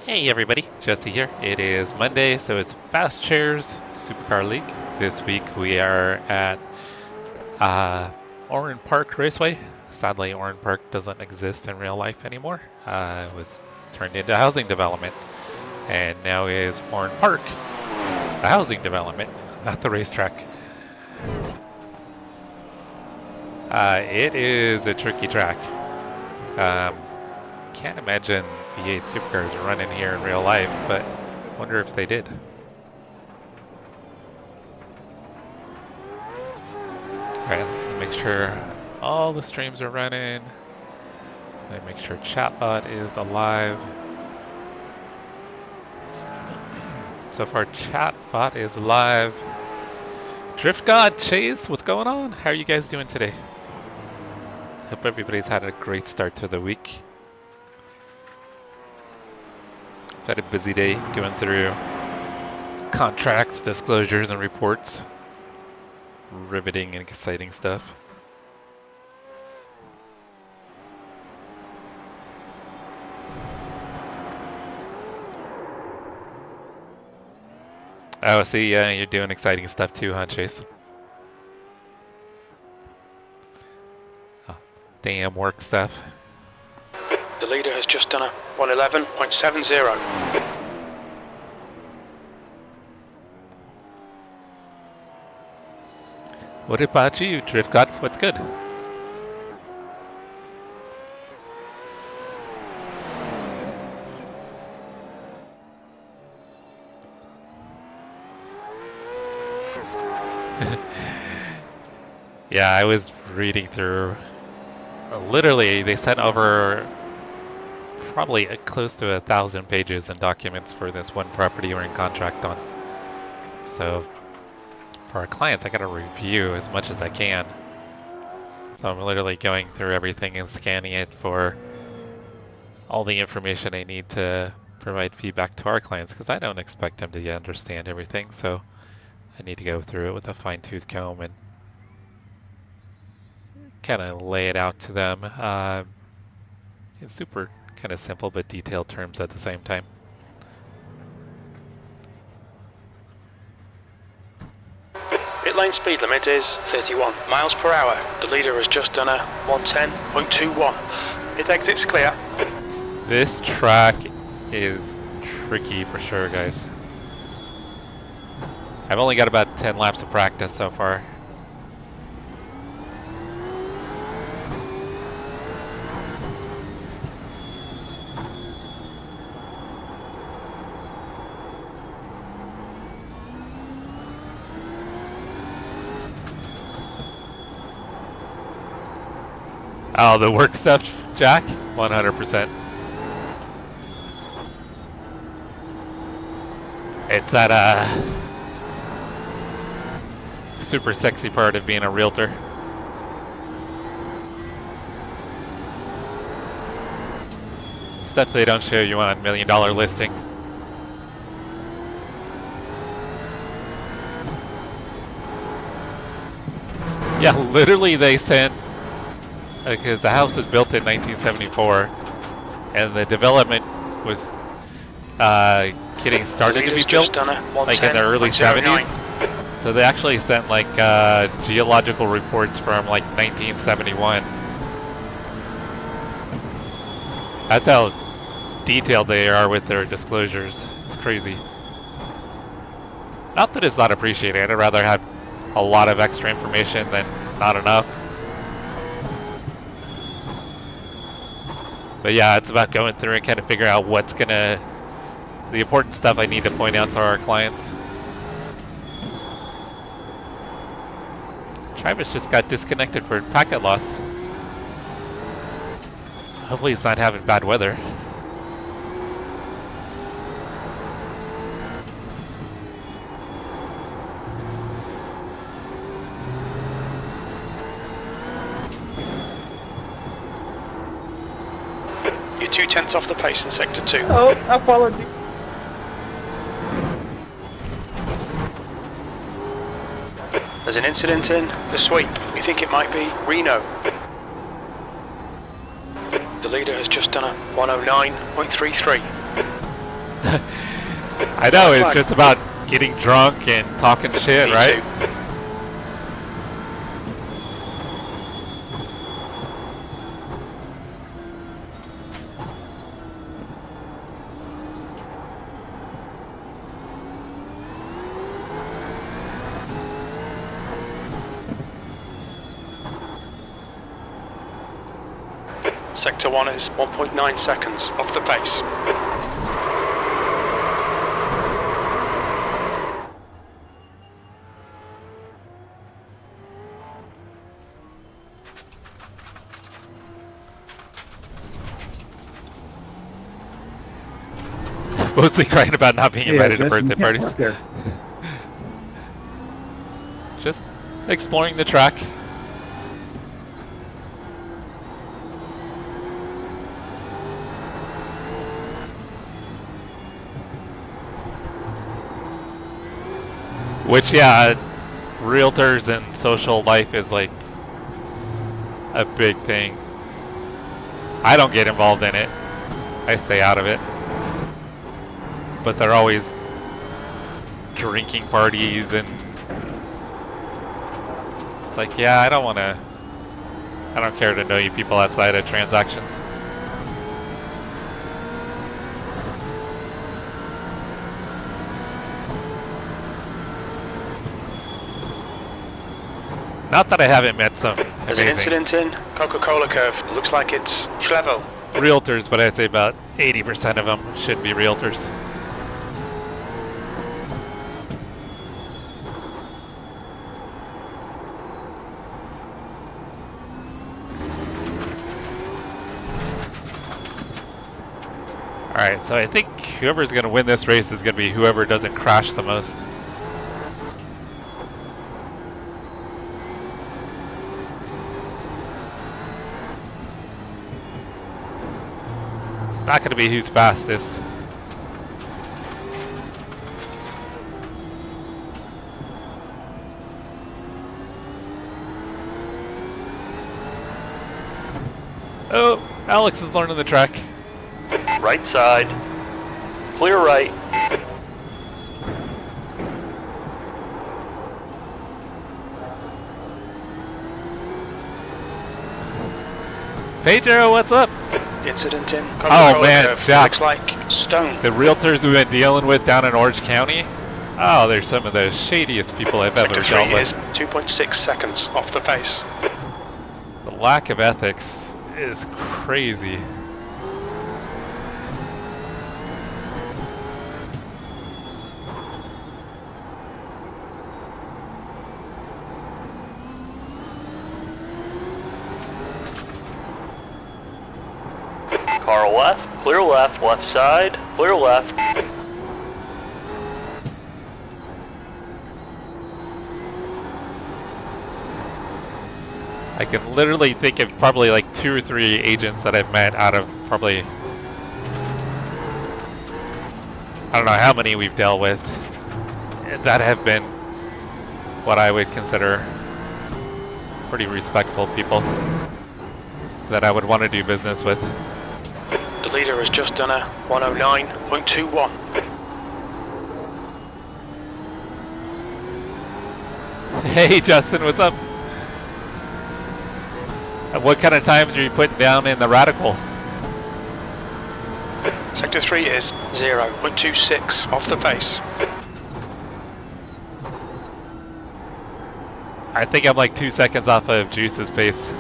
Hey everybody, Jesse here. It is Monday, so it's Fast Chairs Supercar League. This week we are at Oran Park Raceway. Sadly, Oran Park doesn't exist in real life anymore. It was turned into housing development, and now is Oran Park, a housing development, not the racetrack. It is a tricky track. Can't imagine V8 Supercars are running here in real life, but wonder if they did. Alright, make sure all the streams are running. Let me make sure chatbot is alive. So far chatbot is alive. Drift God, Chase, what's going on? How are you guys doing today? Hope everybody's had a great start to the week. Had a busy day going through contracts, disclosures, and reports. Riveting and exciting stuff. Oh, see, yeah, you're doing exciting stuff too, huh, Chase? Oh, damn work stuff. The leader has just done a 111.70. What about you, Drift God? What's good? Yeah, I was reading through. Literally, they sent over probably close to 1,000 pages and documents for this one property we're in contract on. So for our clients, I gotta review as much as I can. So I'm literally going through everything and scanning it for all the information I need to provide feedback to our clients, because I don't expect them to understand everything. So I need to go through it with a fine-tooth comb and kind of lay it out to them in super kind of simple but detailed terms at the same time. Pit lane speed limit is 31 miles per hour. The leader has just done a 110.21. It exits clear. This track is tricky for sure, guys. I've only got about 10 laps of practice so far. Oh, the work stuff, Jack? 100%. It's that super sexy part of being a realtor. Stuff they don't show you on $1 Million Listing. Yeah, literally they sent, because the house was built in 1974 and the development was getting started to be built like in the early 70s. So they actually sent like geological reports from like 1971. That's how detailed they are with their disclosures. It's crazy. Not that it's not appreciated. I'd rather have a lot of extra information than not enough. But yeah, it's about going through and kind of figure out what's the important stuff I need to point out to our clients. Travis just got disconnected for packet loss. Hopefully he's not having bad weather. You're 2/10 off the pace in sector 2. Oh, apologies. There's an incident in the sweep. We think it might be Reno. The leader has just done a 109.33. I know, it's just about getting drunk and talking shit, right? Sector 1 is 1.9 seconds off the pace. Mostly crying about not being invited to birthday parties. Just exploring the track. Which, yeah, realtors and social life is like a big thing. I don't get involved in it. I stay out of it. But they're always drinking parties and it's like, yeah, I don't care to know you people outside of transactions. Not that I haven't met some There's an incident in Coca-Cola curve. Looks like it's Schlevel. Realtors, but I'd say about 80% of them should be realtors. Alright, so I think whoever's going to win this race is going to be whoever doesn't crash the most. It's not going to be who's fastest. Oh, Alex is learning the track. Right side. Clear right. Pedro, what's up? Incident in Oh Coca-Cola man, curve. Jack. Looks like stone. The realtors we've been dealing with down in Orange County. Oh, they're some of the shadiest people I've ever Sector dealt 3 is with. 2.6 seconds off the pace. The lack of ethics is crazy. Car left, left side, clear left. I can literally think of probably like 2 or 3 agents that I've met out of probably, I don't know how many we've dealt with, that have been what I would consider pretty respectful people that I would want to do business with. The leader has just done a 109.21. Hey Justin, what's up? What kind of times are you putting down in the radical? Sector 3 is 0.26 off the pace. I think I'm like 2 seconds off of Juice's pace.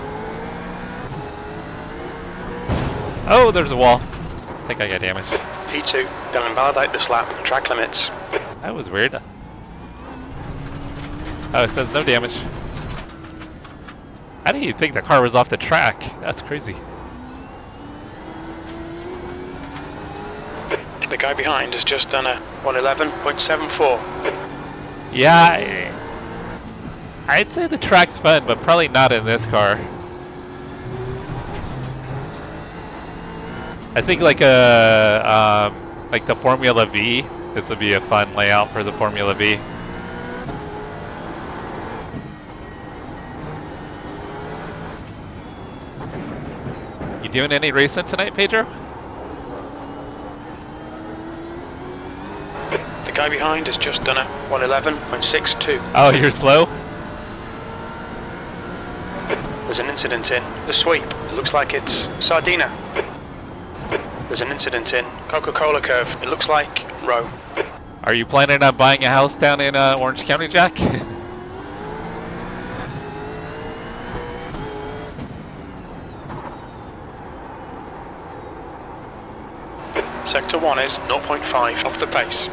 Oh, there's a wall. I think I got damaged. P2, don't invalidate this lap. Track limits. That was weird. Oh, it says no damage. How do you think the car was off the track? That's crazy. The guy behind has just done a 111.74. Yeah, I'd say the track's fun, but probably not in this car. I think like like the Formula V, this would be a fun layout for the Formula V. You doing any racing tonight, Pedro? guy behind has just done a 111.62. Oh, you're slow? There's an incident in the sweep. It looks like it's Sardina. There's an incident in Coca-Cola curve. It looks like row. Are you planning on buying a house down in Orange County, Jack? Sector 1 is 0.5 off the pace.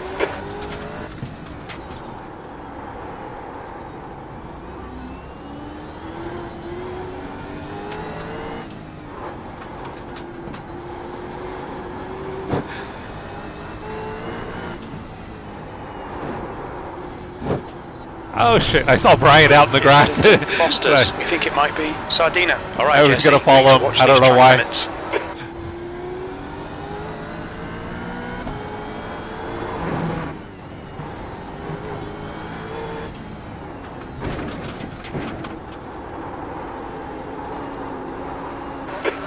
Oh shit, I saw Brian out in the grass. Fosters, we think it might be Sardina. Alright, I was Jesse, gonna follow him, I don't know why. Limits.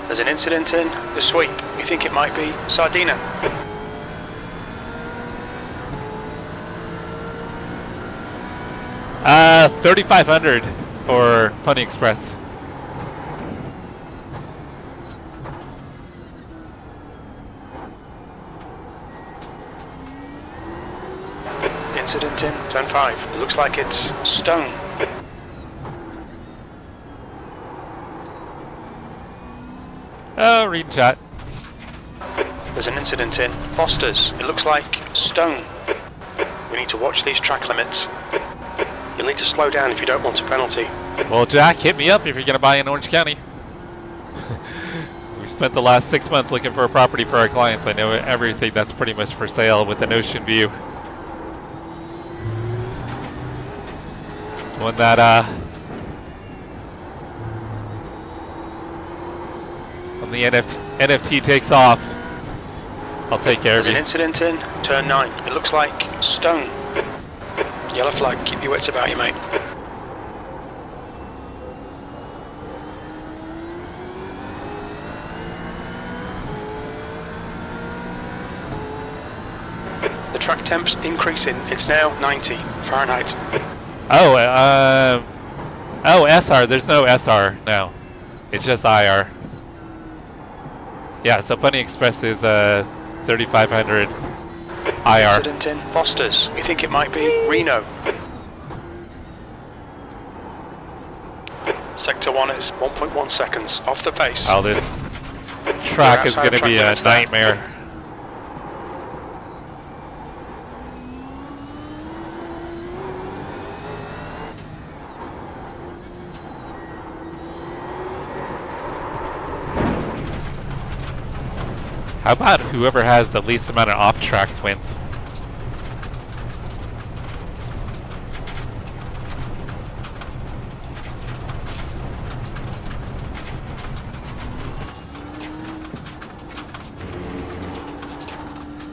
There's an incident in the sweep. We think it might be Sardina. 3,500 for Pony Express. Incident in turn 5. It looks like it's Stone. Oh, reading chat. There's an incident in Fosters. It looks like Stone. We need to watch these track limits. You'll need to slow down if you don't want a penalty. Well, Jack, hit me up if you're going to buy in Orange County. We spent the last 6 months looking for a property for our clients. I know everything that's pretty much for sale with an ocean view. It's one that, when the NFT takes off, I'll take care of you. There's an incident in turn 9. It looks like Stone. Yellow flag, keep your wits about you, mate. The track temp's increasing. It's now 90 Fahrenheit. Oh, SR. There's no SR now. It's just IR. Yeah, so Pony Express is 3,500 IR. Incident in Fosters. We think it might be Reno. Sector 1 is 1.1 seconds off the pace. Oh, this track is going to be a nightmare. How about whoever has the least amount of off tracks wins?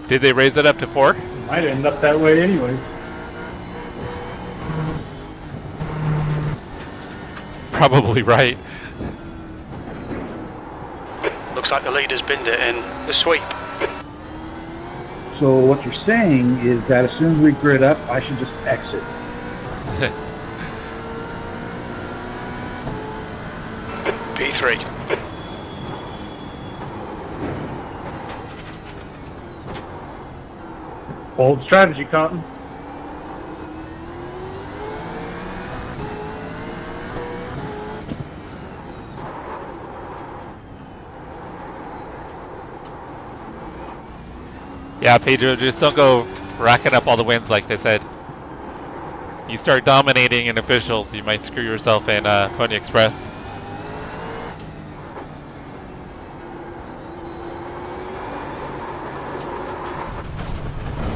Did they raise it up to 4? Might end up that way anyway. Probably right. Looks like the leader's binned it in the sweep. So what you're saying is that as soon as we grid up, I should just exit. P3. Bold strategy, Cotton. Yeah, Pedro, just don't go racking up all the wins like they said. You start dominating in officials, you might screw yourself in Pony Express.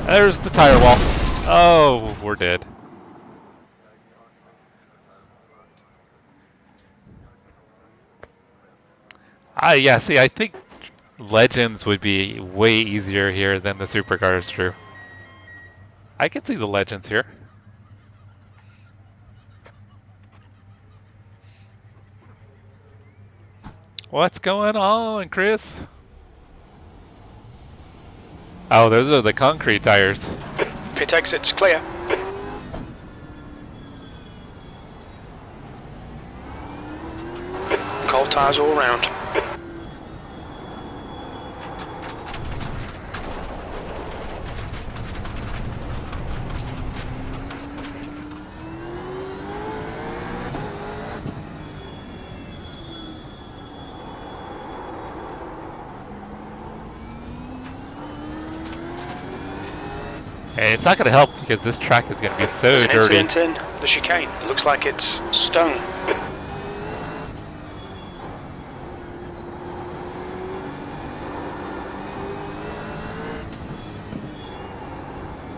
There's the tire wall. Oh, we're dead. Yeah, see, I think Legends would be way easier here than the Supercars, Drew. I can see the Legends here. What's going on, Chris? Oh, those are the concrete tires. Pit exit's clear. Cold tyres all round. Hey, it's not going to help because this track is going to be so There's an dirty. incident in the chicane. It looks like it's stone.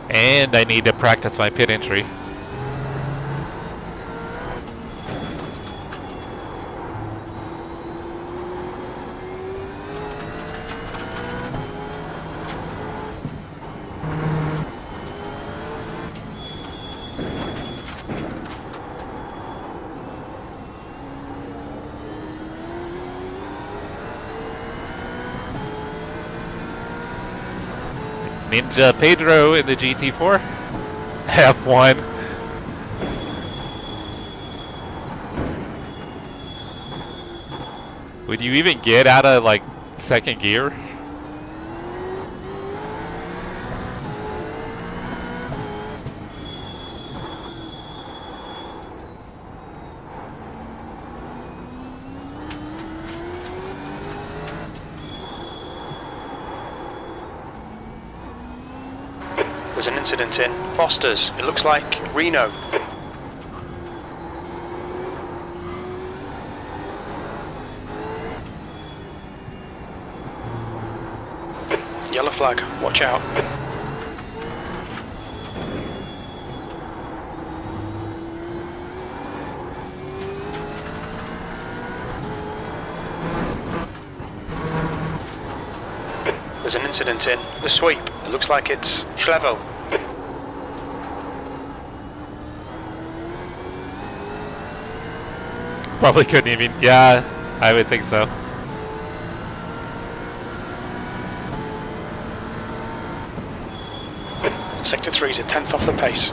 And I need to practice my pit entry. Ninja Pedro in the GT4. F1. Would you even get out of like second gear? There's an incident in Foster's. It looks like Reno. Yellow flag, watch out. There's an incident in the sweep. It looks like it's Schlevel. Probably couldn't even. Yeah, I would think so. Sector 3's a tenth off the pace.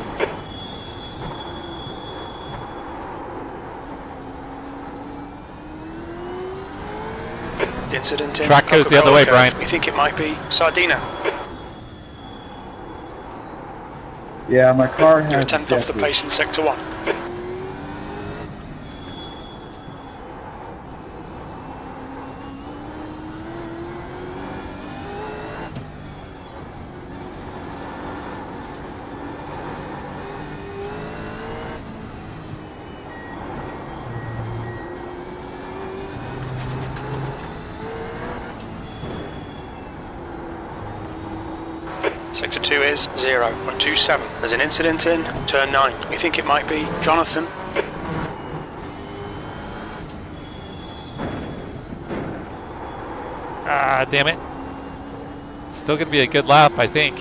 The incident in Track goes the other way, Coca-Cola Brian. curve. We think it might be Sardina. Yeah, my car has You're a tenth off the jet pace in Sector 1. Sector 2 is 0.27. There's an incident in turn 9. We think it might be Jonathan. Ah, damn it. Still gonna be a good lap, I think.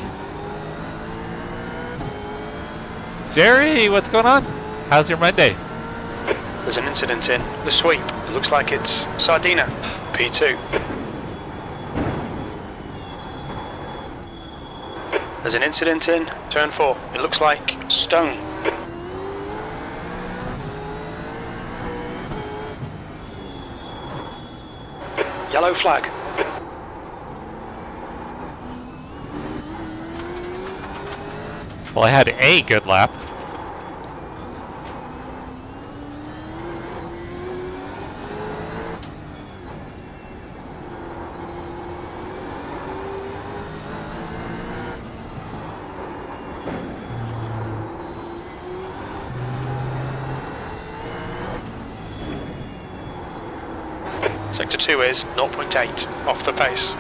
Jerry, what's going on? How's your Monday? There's an incident in the sweep. It looks like it's Sardina. P2. There's an incident in turn 4. It looks like stone. Yellow flag. Well, I had a good lap. Sector 2 is 0.8 off the pace.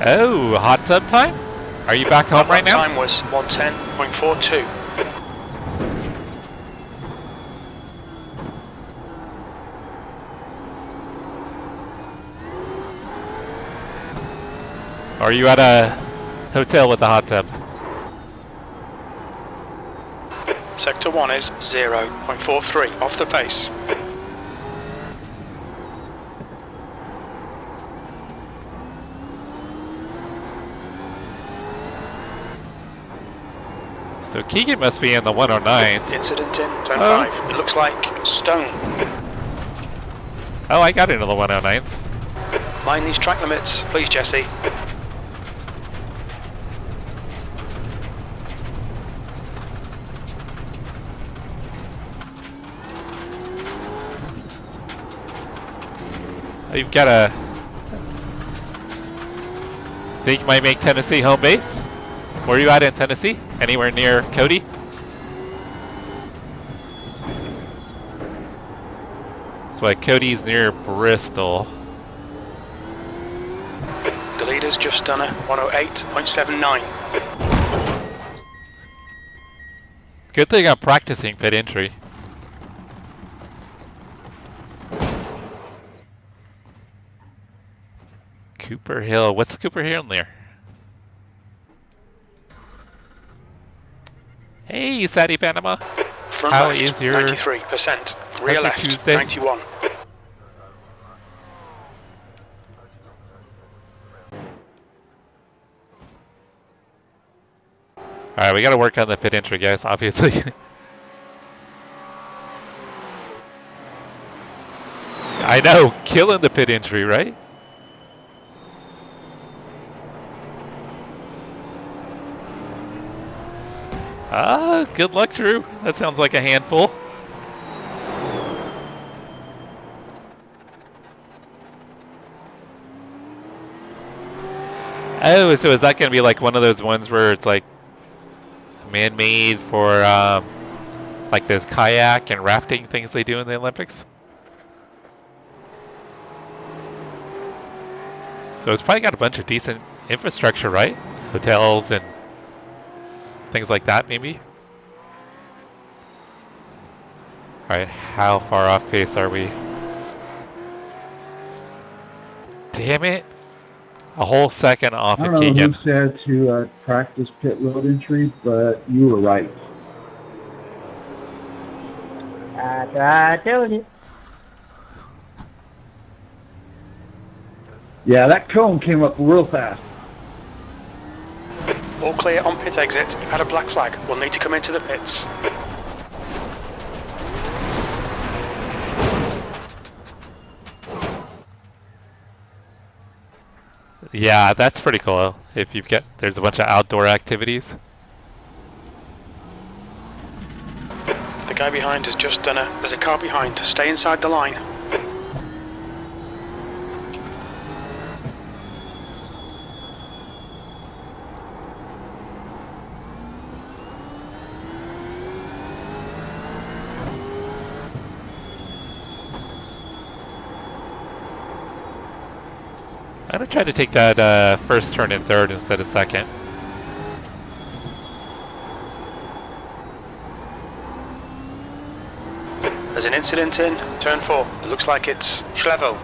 Oh, hot tub time? Are you back home right now? Time was 110.42. Or are you at a hotel with a hot tub? Sector 1 is 0.43 off the pace. So Keegan must be in the 109s. Incident in turn 5. It looks like stone. Oh, I got into the 109s. Mind these track limits, please, Jesse. Oh, you've got a... Think you might make Tennessee home base? Where are you at in Tennessee? Anywhere near Cody? That's why Cody's near Bristol. The leader's just done a 108.79. Good thing I'm practicing pit entry. Cooper Hill. What's Cooper Hill near? Hey, Sadie Panama. Front How left, is your 93%. Rear your left, Tuesday? 91. Alright, we gotta work on the pit entry, guys, obviously. I know, killing the pit entry, right? Ah, good luck, Drew. That sounds like a handful. Oh, so is that going to be like one of those ones where it's like man-made for like those kayak and rafting things they do in the Olympics? So it's probably got a bunch of decent infrastructure, right? Hotels and things like that, maybe? Alright, how far off pace are we? Damn it! A whole second off I of don't know Keegan. who said to practice pit road entry, but you were right. I told you. Yeah, that cone came up real fast. All clear on pit exit. You've had a black flag. We'll need to come into the pits. Yeah, that's pretty cool. If you've got, there's a bunch of outdoor activities. The guy behind has just done there's a car behind. Stay inside the line. I'm gonna try to take that first turn in third instead of second. There's an incident in turn 4. It looks like it's Schlevel.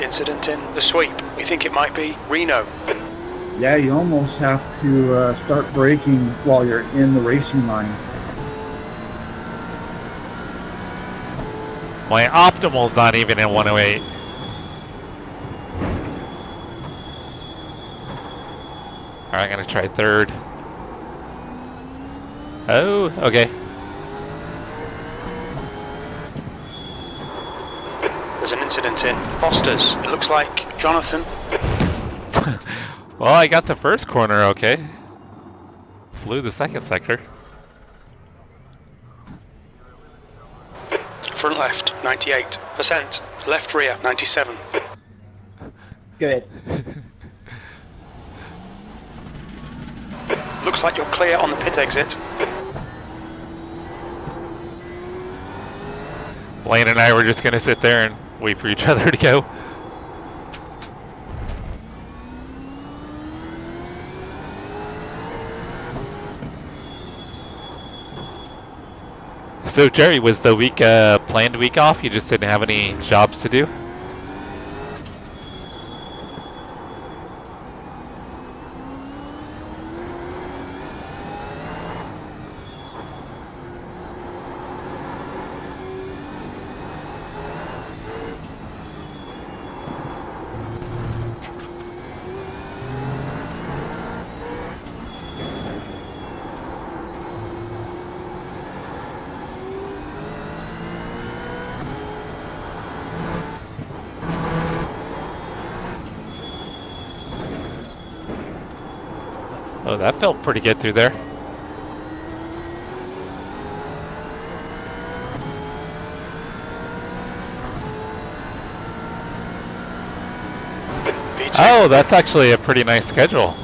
Incident in the sweep. We think it might be Reno. Yeah, you almost have to start braking while you're in the racing line. My optimal's not even in 108. Alright, I'm gonna try third. Oh, okay. There's an incident in Foster's. It looks like Jonathan. Well, I got the first corner okay. Blew the second sector. Front left, 98%. Left rear, 97. Good. Looks like you're clear on the pit exit. Blaine and I were just gonna sit there and wait for each other to go. So Jerry, was the week planned week off? You just didn't have any jobs to do? Oh, that felt pretty good through there. Oh, that's actually a pretty nice schedule.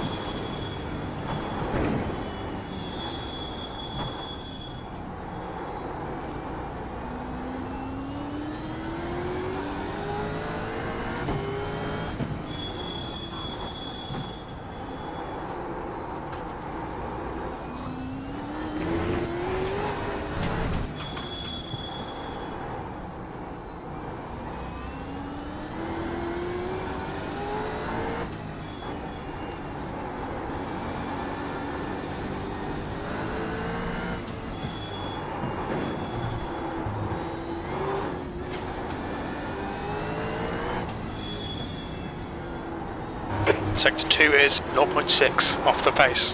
Sector 2 is 0.6 off the pace.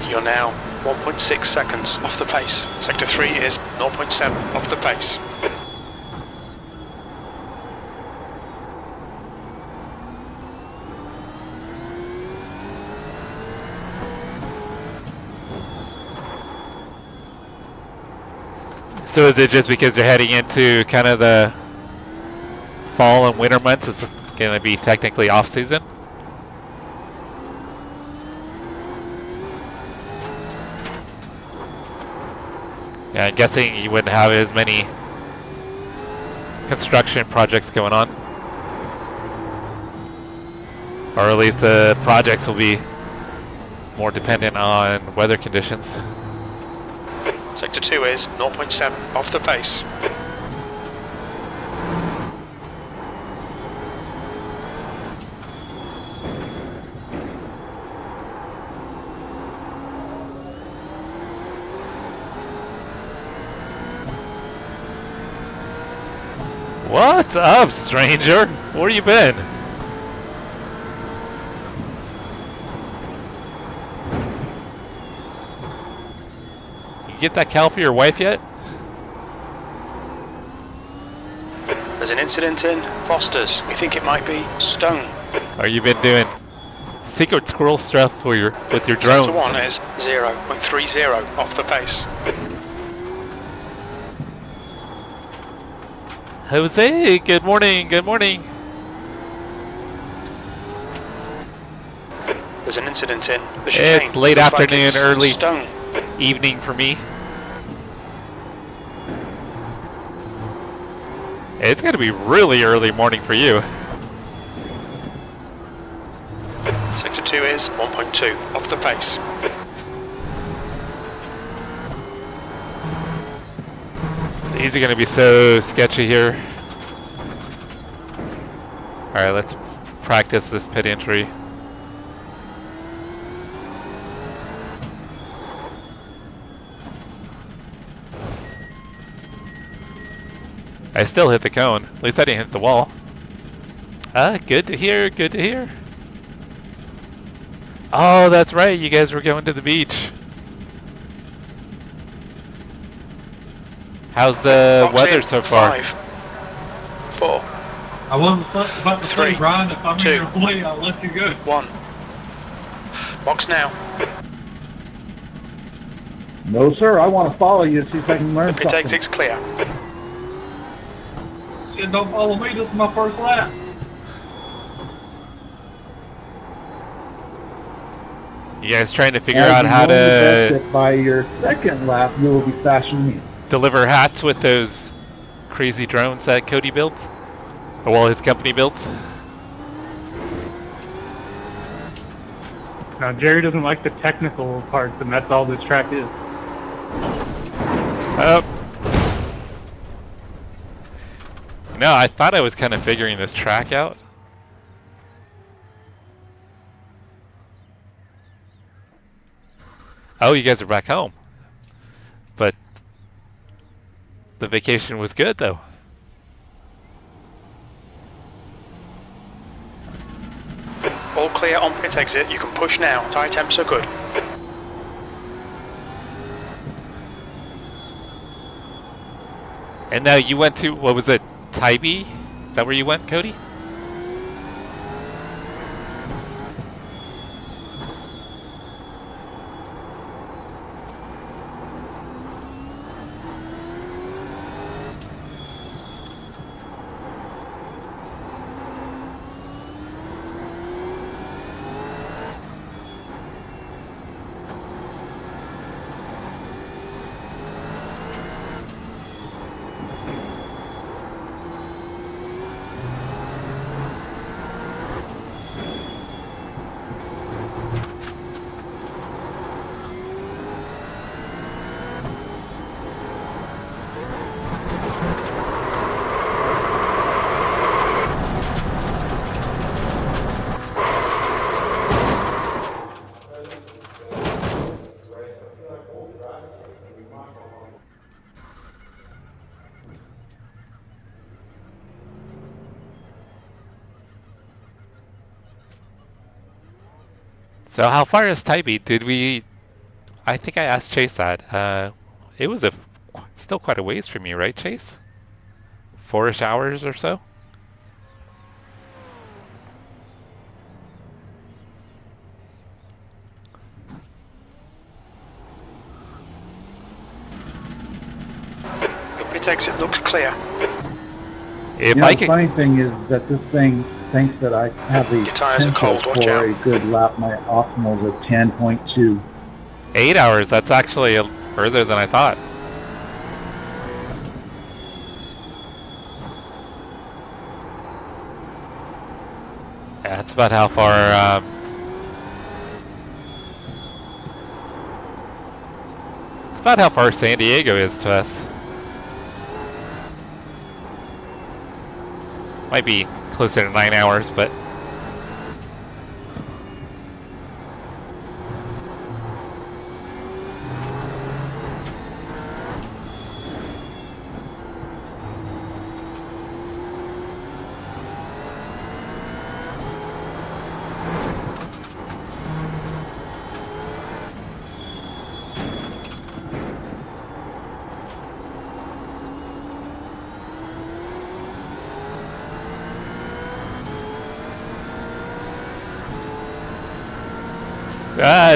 You're now 1.6 seconds off the pace. Sector 3 is 0.7 off the pace. So is it just because you're heading into kind of the fall and winter months, it's going to be technically off season? Yeah, I'm guessing you wouldn't have as many construction projects going on. Or at least the projects will be more dependent on weather conditions. Sector 2 is 0.7 off the pace. What's up, stranger? Where you been? Get that cow for your wife yet? There's an incident in Foster's. We think it might be stone. Or you been doing secret squirrel stuff with your drones? Sector 1 is 0.30 off the pace. Jose, good morning, good morning. There's an incident in the chicane. It's late afternoon, it's early stone. Evening for me. It's gonna be really early morning for you. Sector 2 is 1.2 off the pace. These are gonna be so sketchy here. Alright, let's practice this pit entry. I still hit the cone. At least I didn't hit the wall. Good to hear, good to hear. Oh, that's right, you guys were going to the beach. How's the Box weather in. so far? 5, 4, I wasn't about to say, 3, Brian, if I'm 2, in your way, I'll let you go. 1. Box now. No, sir. I want to follow you, see if I can learn Pit something. exit's clear. Shit, don't follow me. This is my first lap. You guys trying to figure As out you how know the to best that by your second lap, you will be faster than me. deliver hats with those crazy drones that Cody built? Or well, his company built? Now, Jerry doesn't like the technical parts, and that's all this track is. No, I thought I was kind of figuring this track out. Oh, you guys are back home. But the vacation was good, though. All clear on pit exit. You can push now. Tyre temps are good. And now you went to, what was it, Tybee? Is that where you went, Cody? So how far is Tybee? Did we... I think I asked Chase that. It was still quite a ways from you, right, Chase? 4-ish hours or so? Your pit exit looks clear. If You know, I the could... funny thing is that this thing thinks that I have the Your tyres are potential cold, watch for out. a good lap. My optimal's at 10.2. 8 hours, that's actually further than I thought. Yeah, that's about how far... it's about how far San Diego is to us. Might be closer to 9 hours, but...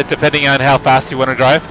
depending on how fast you want to drive.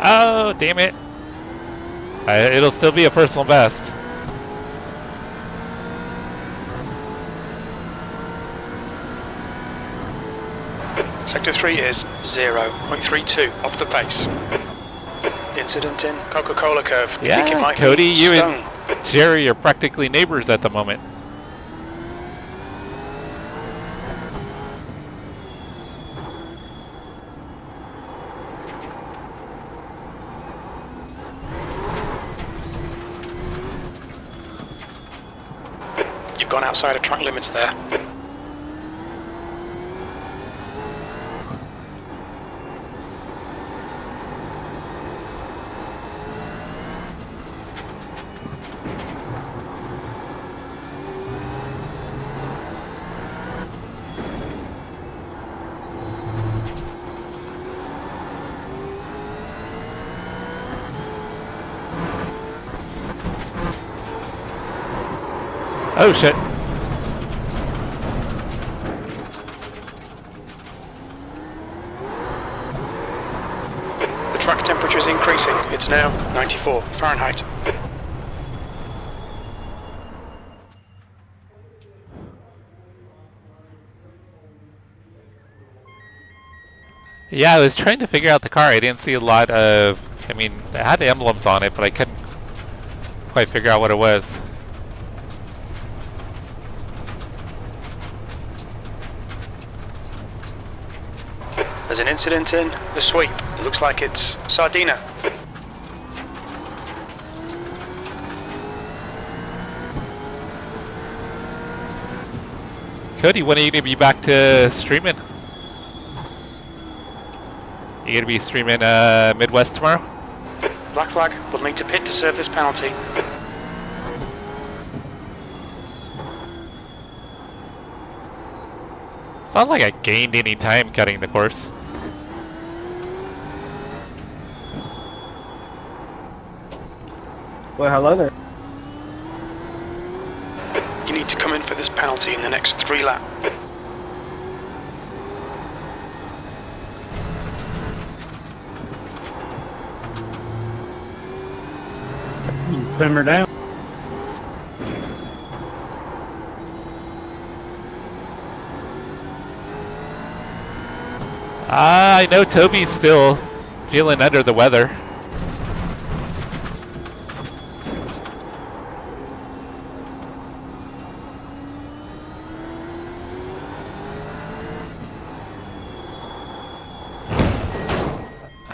Oh, damn it. It'll still be a personal best. Sector 3 is 0.32 off the pace. Incident in Coca-Cola curve. You think it Yeah, might Cody, be you stone. and Jerry are practically neighbors at the moment. You've gone outside of track limits there. Oh shit. The track temperature is increasing. It's now 94 Fahrenheit. Yeah, I was trying to figure out the car. I didn't see a lot of, I mean, it had emblems on it, but I couldn't quite figure out what it was. There's an incident in the sweep. It looks like it's Sardina. Cody, when are you going to be back to streaming? You going to be streaming Midwest tomorrow? Black flag will need to pit to serve this penalty. It's not like I gained any time cutting the course. Well, hello there. You need to come in for this penalty in the next 3 laps. Simmer down. I know Toby's still feeling under the weather.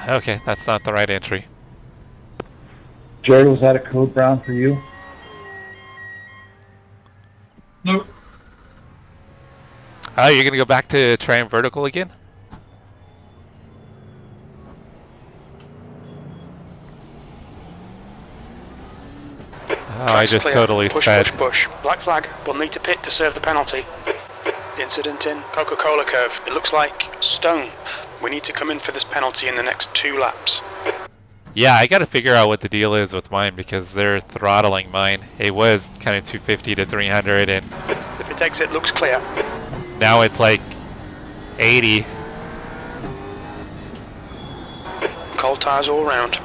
Okay, that's not the right entry. Jared, was that a code brown for you? Nope. Oh, you're gonna go back to trying vertical again? Oh, I just Clear. totally push, sped. push. Black flag will need to pit to serve the penalty. Incident in Coca-Cola curve. It looks like stone. We need to come in for this penalty in the next 2 laps. Yeah, I gotta figure out what the deal is with mine because they're throttling mine. It was kind of 250 to 300 and The pit exit looks clear. now it's like 80. Cold tyres all round.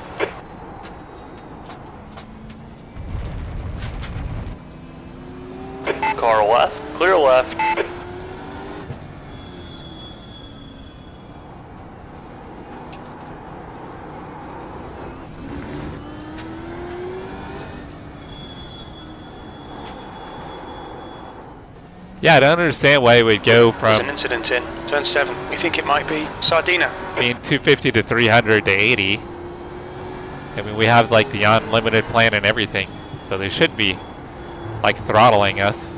Car left, clear left. Yeah, I don't understand why it would go There's an from incident in turn 7. We think it might be Sardina. being 250 to 300 to 80. I mean, we have like the unlimited plan and everything, so they should be like throttling us.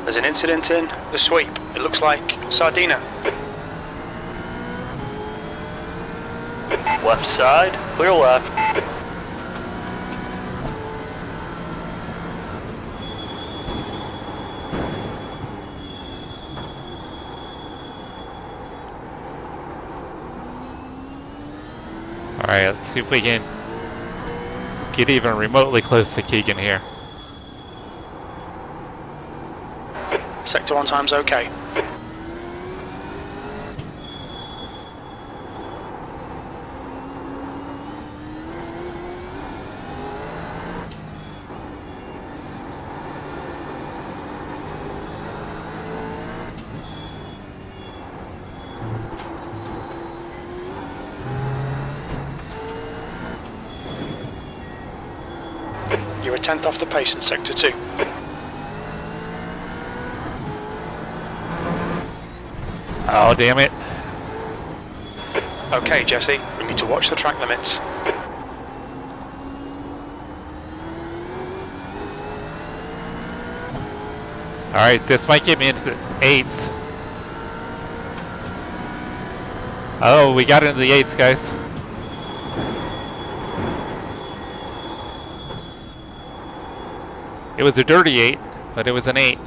There's an incident in the sweep. It looks like Sardina. Left side, clear left. Alright, let's see if we can get even remotely close to Keegan here. Sector 1 time's okay. You're a tenth off the pace in sector 2. Oh, damn it. Okay, Jesse, we need to watch the track limits. Alright, this might get me into the 8s. Oh, we got into the 8s, guys. It was a dirty 8, but it was an 8.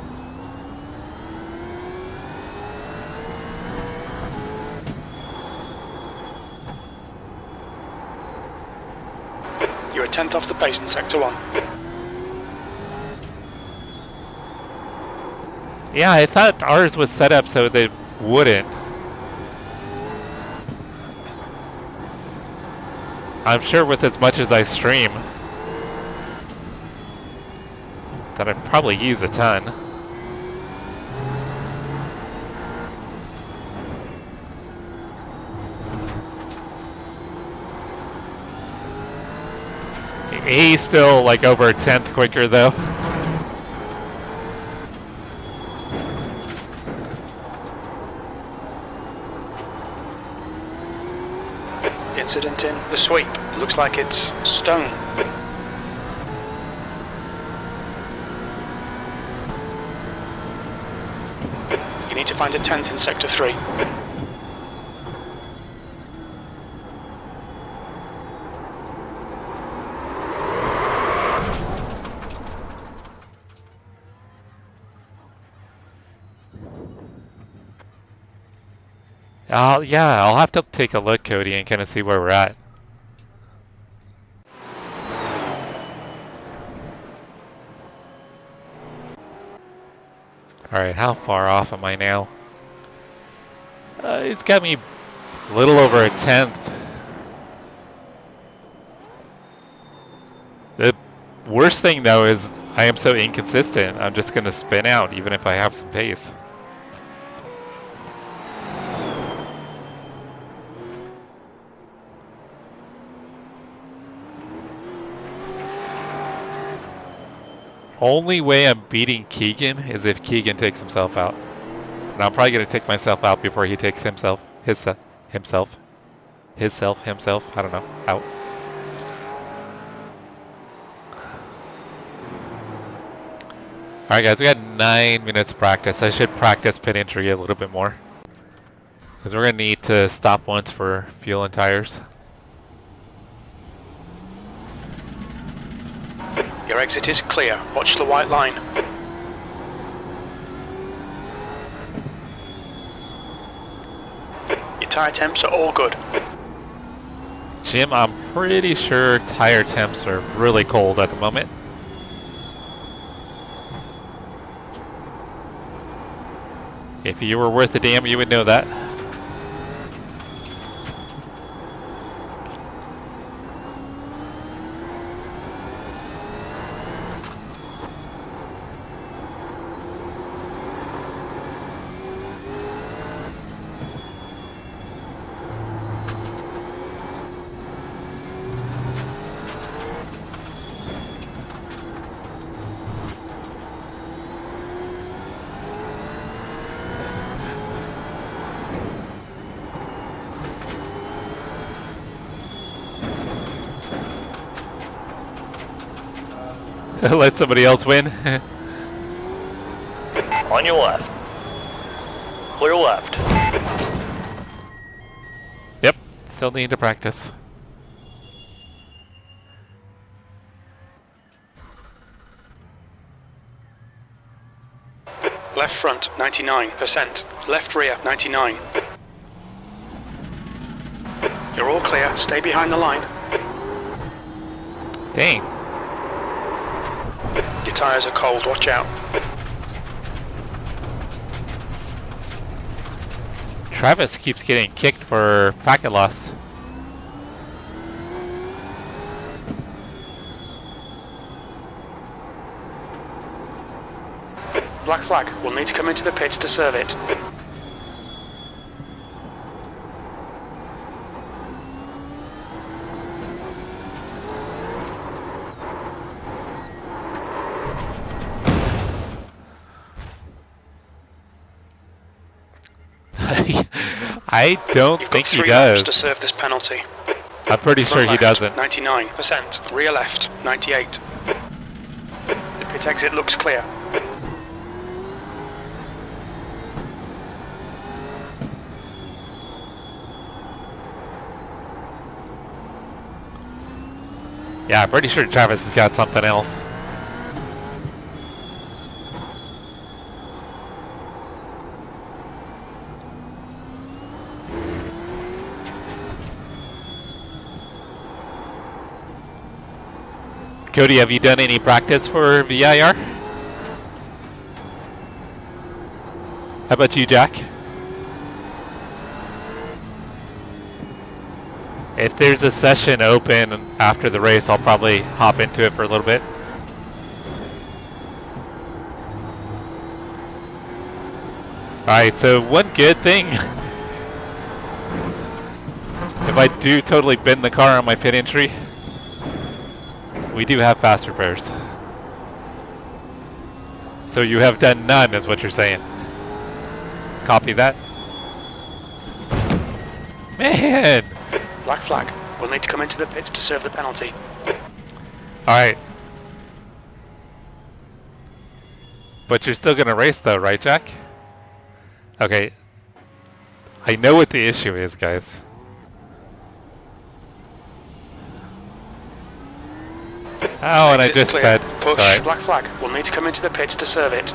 You're a tenth off the pace in sector 1. Yeah, I thought ours was set up so they wouldn't. I'm sure with as much as I stream that I'd probably use a ton. He's still like over a tenth quicker though. Incident in the sweep. Looks like it's Stone. You need to find a tenth in sector 3. Yeah, I'll have to take a look, Cody, and kind of see where we're at. Alright, how far off am I now? It's got me a little over a tenth. The worst thing, though, is I am so inconsistent. I'm just going to spin out, even if I have some pace. Only way I'm beating Keegan is if Keegan takes himself out. And I'm probably going to take myself out before he takes himself, himself, I don't know, out. Alright guys, we got 9 minutes of practice. I should practice pit entry a little bit more, because we're going to need to stop once for fuel and tires. Your exit is clear. Watch the white line. Your tyre temps are all good. Jim, I'm pretty sure tire temps are really cold at the moment. If you were worth a damn, you would know that. Let somebody else win. On your left. Clear left. Yep, still need to practice. Left front, 99%. Left rear, 99. You're all clear. Stay behind the line. Dang. Your tyres are cold. Watch out. Travis keeps getting kicked for packet loss. Black flag. We'll need to come into the pits to serve it. I don't You've got think he 3 laps to does. serve this penalty. I'm pretty sure Front he left, doesn't. 99%. Rear left, 98. The pit exit looks clear. Yeah, I'm pretty sure Travis has got something else. Cody, have you done any practice for VIR? How about you, Jack? If there's a session open after the race, I'll probably hop into it for a little bit. Alright, so one good thing. If I do totally bend the car on my pit entry, we do have fast repairs. So you have done none, is what you're saying. Copy that. Man! Black flag. We'll need to come into the pits to serve the penalty. Alright. But you're still gonna race though, right, Jack? Okay. I know what the issue is, guys. Oh, and I Exit's just clear. sped. Push. Alright. Black flag. We'll need to come into the pits to serve it.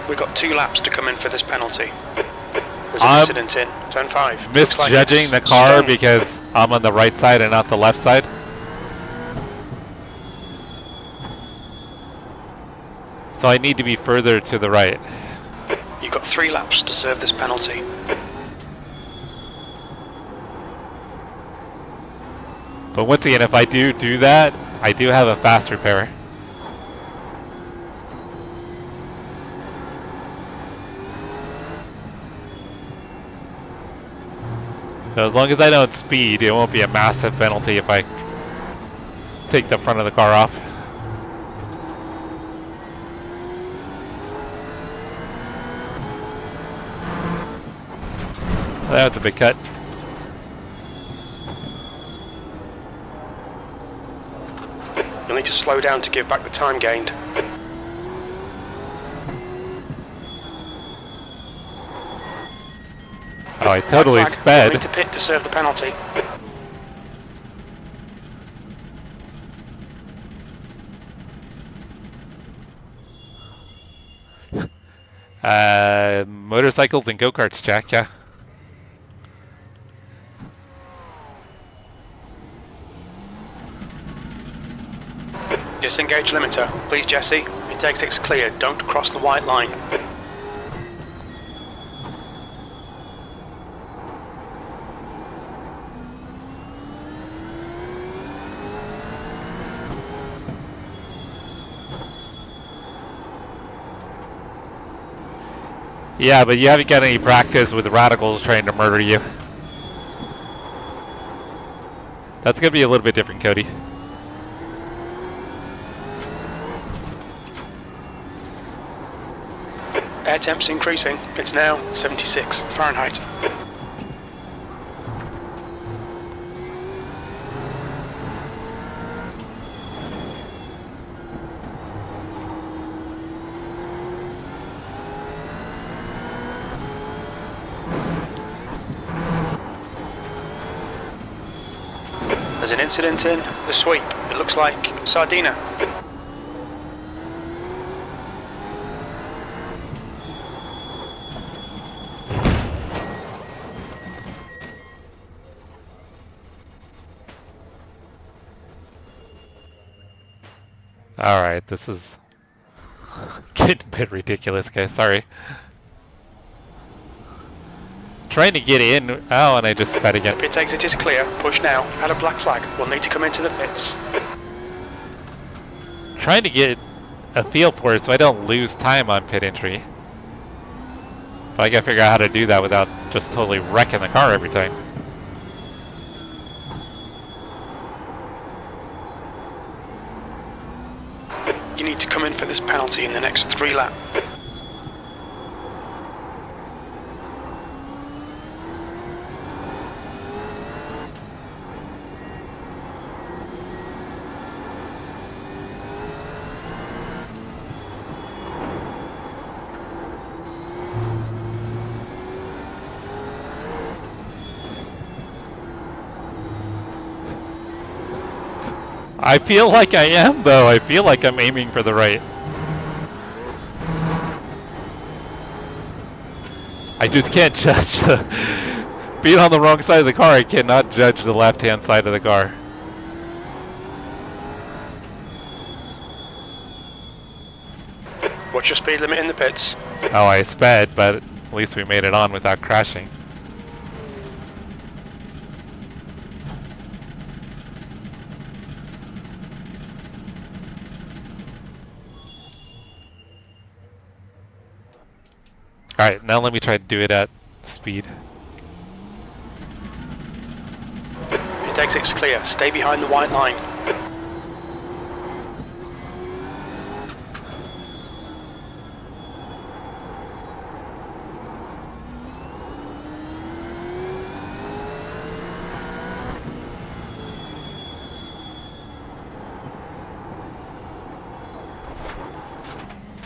We've got 2 laps to come in for this penalty. There's an incident in turn 5. Looks like Misjudging it's the car stone. because I'm on the right side and not the left side. So I need to be further to the right. You've got 3 laps to serve this penalty. But once again, if I do that, I do have a fast repair. So as long as I don't speed, it won't be a massive penalty if I take the front of the car off. That's a big cut. You'll need to slow down to give back the time gained. Oh, I totally Black flag. You'll sped. need to pit to serve the penalty. Motorcycles and go-karts, Jack, yeah. Disengage limiter. Please, Jesse. Pit exit's clear. Don't cross the white line. Yeah, but you haven't got any practice with radicals trying to murder you. That's gonna be a little bit different, Cody. Air temp's increasing. It's now 76 Fahrenheit. There's an incident in the sweep. It looks like Sardina. Alright, this is getting a bit ridiculous, guys. Sorry. Trying to get in. Oh, and I just sped again. Pit exit is clear. Push now. Add a black flag. We'll need to come into the pits. Trying to get a feel for it so I don't lose time on pit entry. But I gotta figure out how to do that without just totally wrecking the car every time. You need to come in for this penalty in the next 3 laps. I feel like I am, though. I feel like I'm aiming for the right. I just can't judge the... Being on the wrong side of the car, I cannot judge the left-hand side of the car. What's your speed limit in the pits? Oh, I sped, but at least we made it on without crashing. Alright, now let me try to do it at speed. Your exit's clear. Stay behind the white line.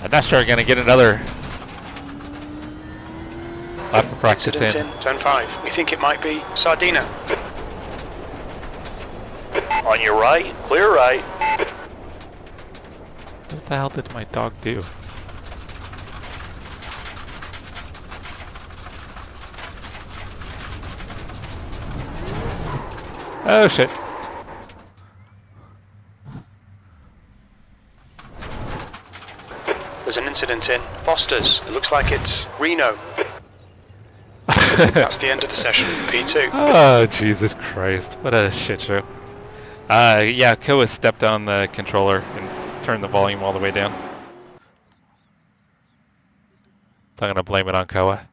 I'm not sure I'm gonna get another lap of practice Incident in. Turn 5. We think it might be Sardina. On your right, clear right. What the hell did my dog do? Oh shit. There's an incident in Foster's. It looks like it's Reno. That's the end of the session. P2. Oh, Jesus Christ. What a shit show. Yeah, Koa stepped on the controller and turned the volume all the way down. So I'm gonna blame it on Koa.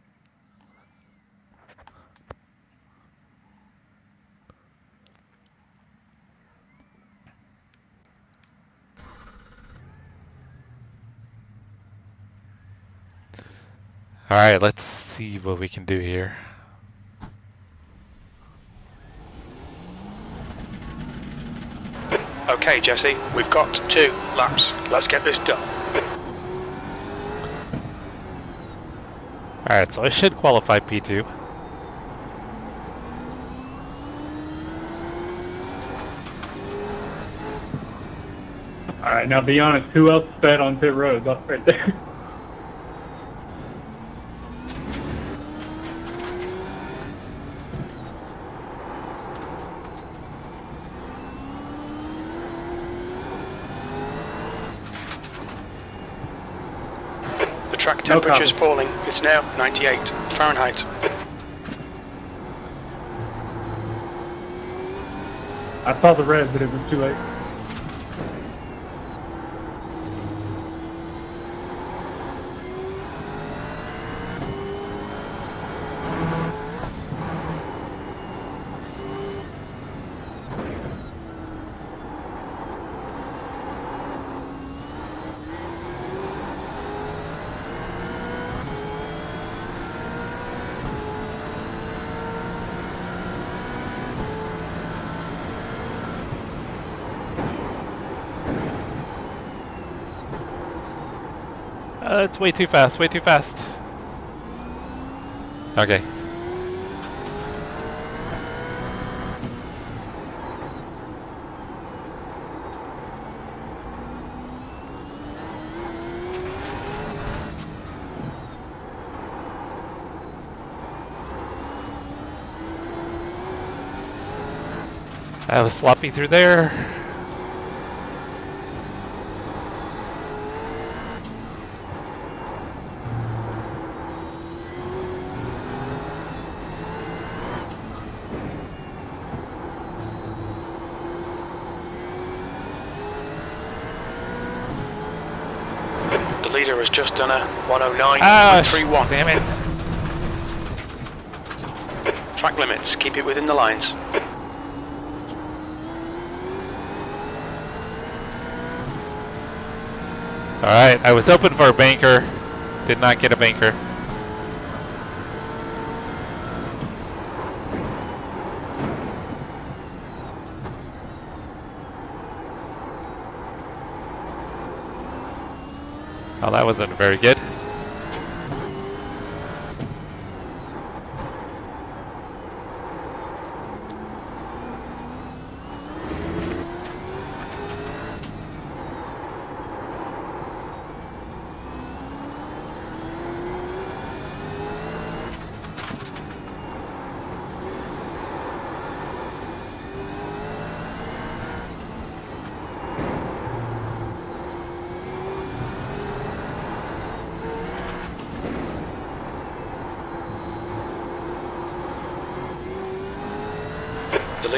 Alright, let's see what we can do here. Okay, Jesse, we've got 2 laps. Let's get this done. Alright, so I should qualify P2. Alright, now be honest, who else sped on pit road? That's right there. Track temperature's falling. It's now 98 Fahrenheit. I saw the red, but it was too late. It's way too fast, way too fast. Okay. I was sloppy through there. The leader has just done a 109.31. Damn it. Track limits, keep it within the lines. Alright, I was hoping for a banker. Did not get a banker. Oh, that wasn't very good.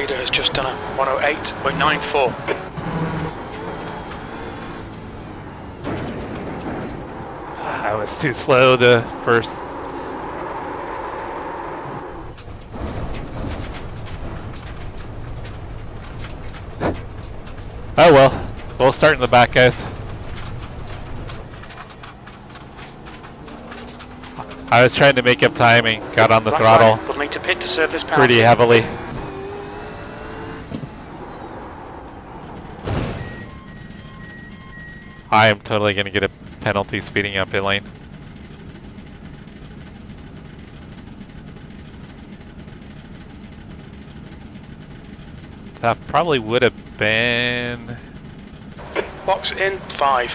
leader has just done a 108.94. I was too slow the first. Oh well, we'll start in the back, guys. I was trying to make up time and got on the throttle We'll need to pit to serve this penalty. pretty heavily. I am totally going to get a penalty speeding up pit lane. That probably would have been... Box in 5,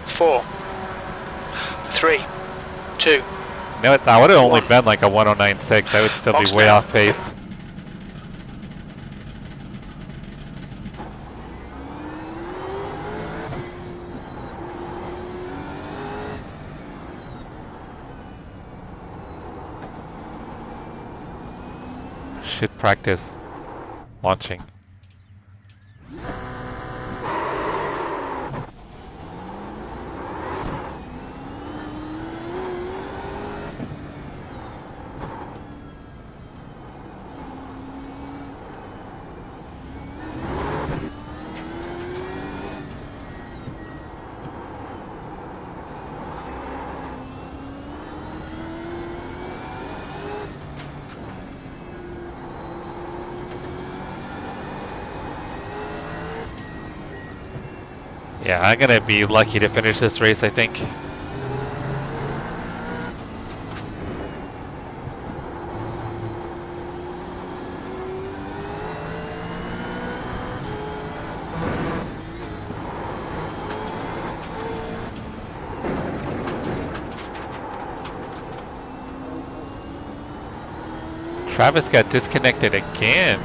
4, 3, 2. No, that would have only been like a 109.6. I would still be way off pace. Should practice launching. Yeah, I'm gonna be lucky to finish this race, I think. Travis got disconnected again.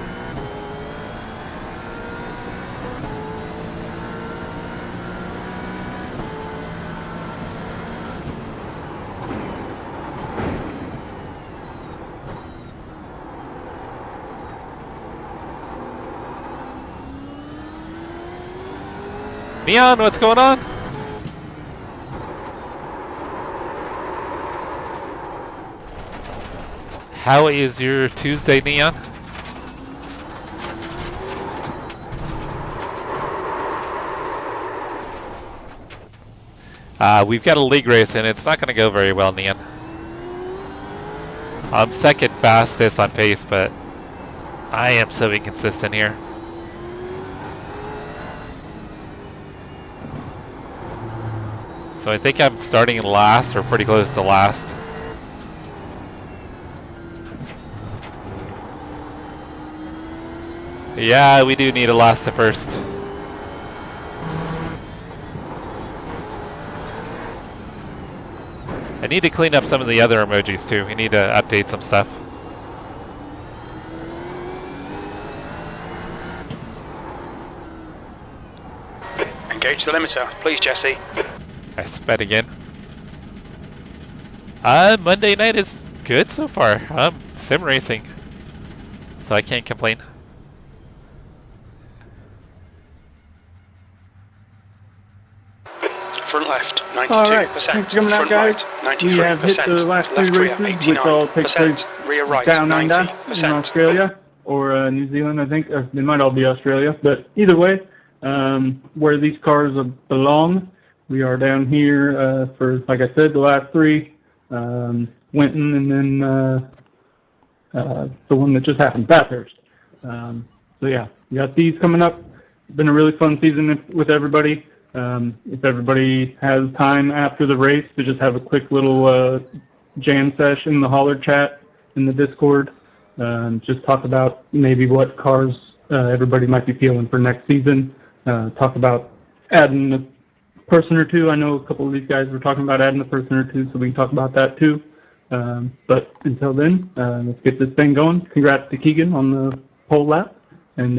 Neon, what's going on? How is your Tuesday, Neon? We've got a league race and it's not going to go very well, Neon. I'm second fastest on pace, but I am so inconsistent here. So I think I'm starting last or pretty close to last. Yeah, we do need a last to first. I need to clean up some of the other emojis too. We need to update some stuff. Engage the limiter, please, Jesse. I sped again. Monday night is good so far. Sim racing, so I can't complain. Front left, 92%. All right, thanks for coming out, Front guys. right, 93%. We have hit the last three Left rear, races, which all take place 89%. Rear right, down under 90%. in Australia or New Zealand, I think. They might all be Australia, but either way, where these cars belong, we are down here for, like I said, the last three, Winton, and then the one that just happened, Bathurst. So yeah, we got these coming up. It's been a really fun season with everybody. If everybody has time after the race to just have a quick little jam session in the holler chat in the Discord, just talk about maybe what cars everybody might be feeling for next season. Talk about adding a person or two. I know a couple of these guys were talking about adding a person or two, so we can talk about that too. But until then, let's get this thing going. Congrats to Keegan on the pole lap, and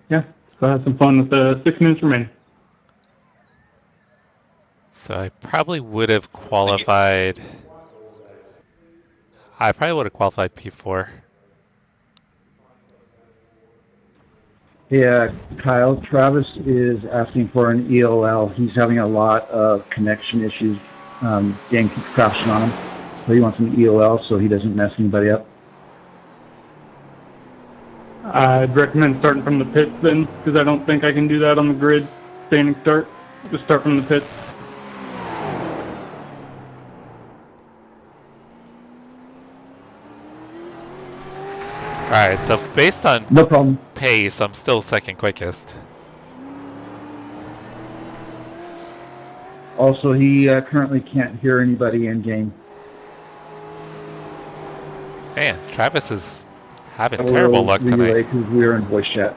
yeah, let's have some fun with 6 minutes remaining. So I probably would have qualified. I probably would have qualified P4. Yeah, Kyle, Travis is asking for an EOL. He's having a lot of connection issues. Dan keeps crashing on him. So he wants an EOL so he doesn't mess anybody up. I'd recommend starting from the pits then, because I don't think I can do that on the grid. Standing start. Just start from the pits. Alright, so based on No problem. pace, I'm still second quickest. Also, he currently can't hear anybody in game. Man, Travis is having terrible luck tonight. Because we're in voice chat.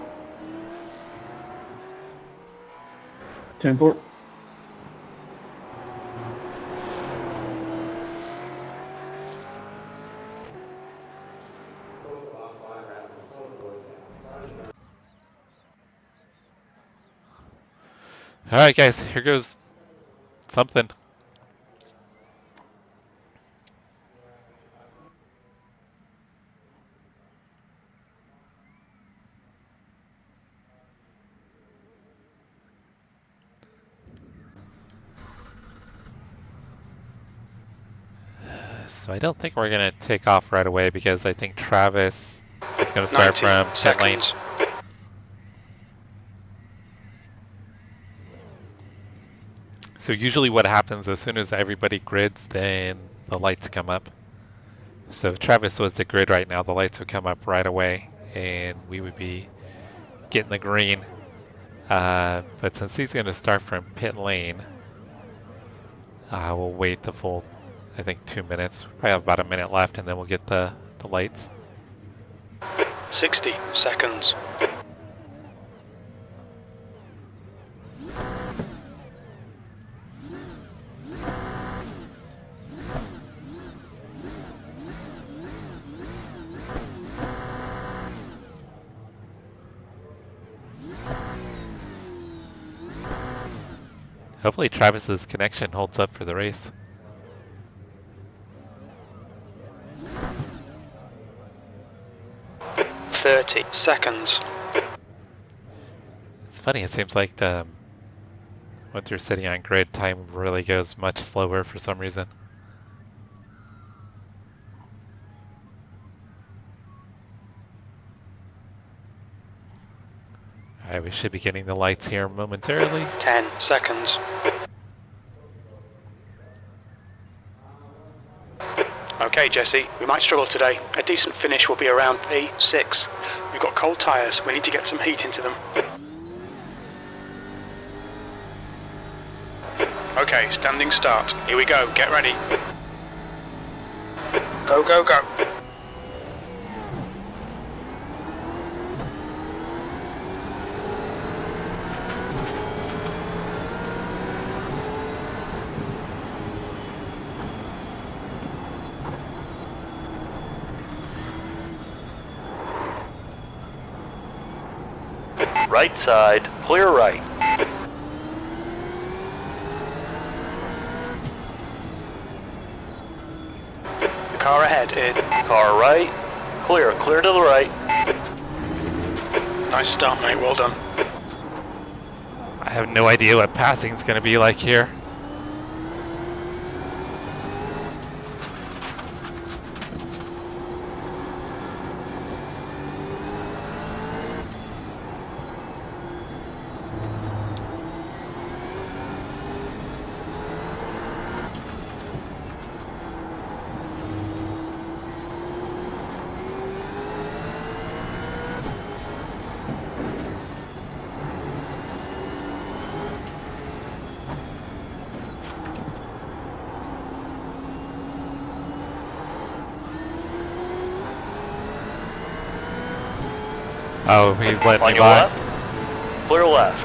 10-4. Alright guys, here goes something. So I don't think we're going to take off right away because I think Travis is going to start from pit lane. So usually what happens as soon as everybody grids, then the lights come up. So if Travis was to grid right now, the lights would come up right away and we would be getting the green. But since he's going to start from pit lane, we'll wait the full, I think, 2 minutes. Probably have about a minute left and then we'll get the lights. 60 seconds. Hopefully Travis's connection holds up for the race. "30 seconds. It's funny, it seems like once you're sitting on grid, time really goes much slower for some reason. Alright, we should be getting the lights here momentarily. 10 seconds. Okay, Jesse, we might struggle today. A decent finish will be around P6. We've got cold tyres. We need to get some heat into them. Okay, standing start. Here we go. Get ready. Go, go, go. Right side, clear right. The car ahead is... Car right, clear to the right. Nice start, mate. Well done. I have no idea what passing is going to be like here. Oh, he's letting me by. Left, clear left.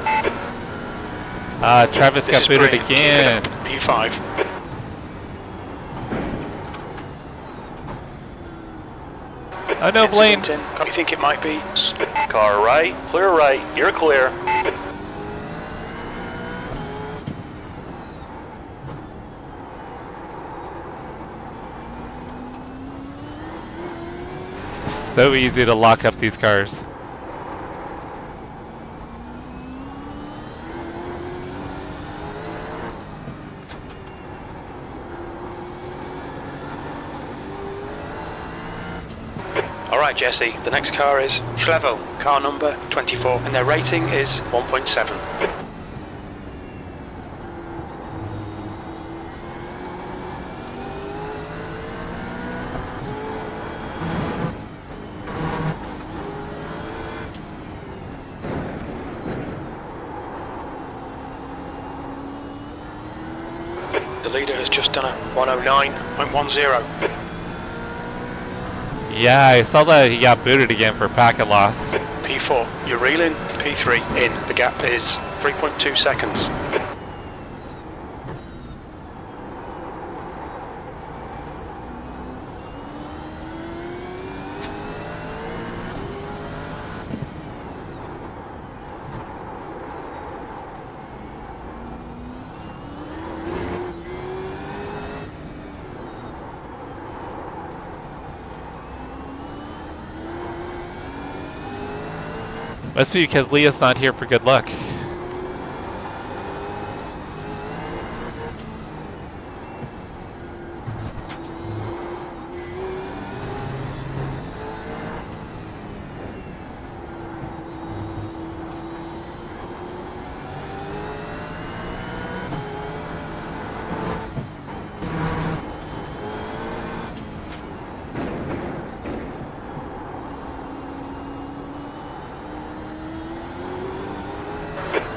Travis This got is booted green. again. P5. Oh no, Blaine. Incident in. You think it might be? Car right, you're clear. So easy to lock up these cars. Alright Jesse, the next car is Schlevel, car number 24, and their rating is 1.7. The leader has just done a 109.10. Yeah, I saw that he got booted again for packet loss. P4, you're reeling. P3, in. The gap is 3.2 seconds. Must be because Leah's not here for good luck.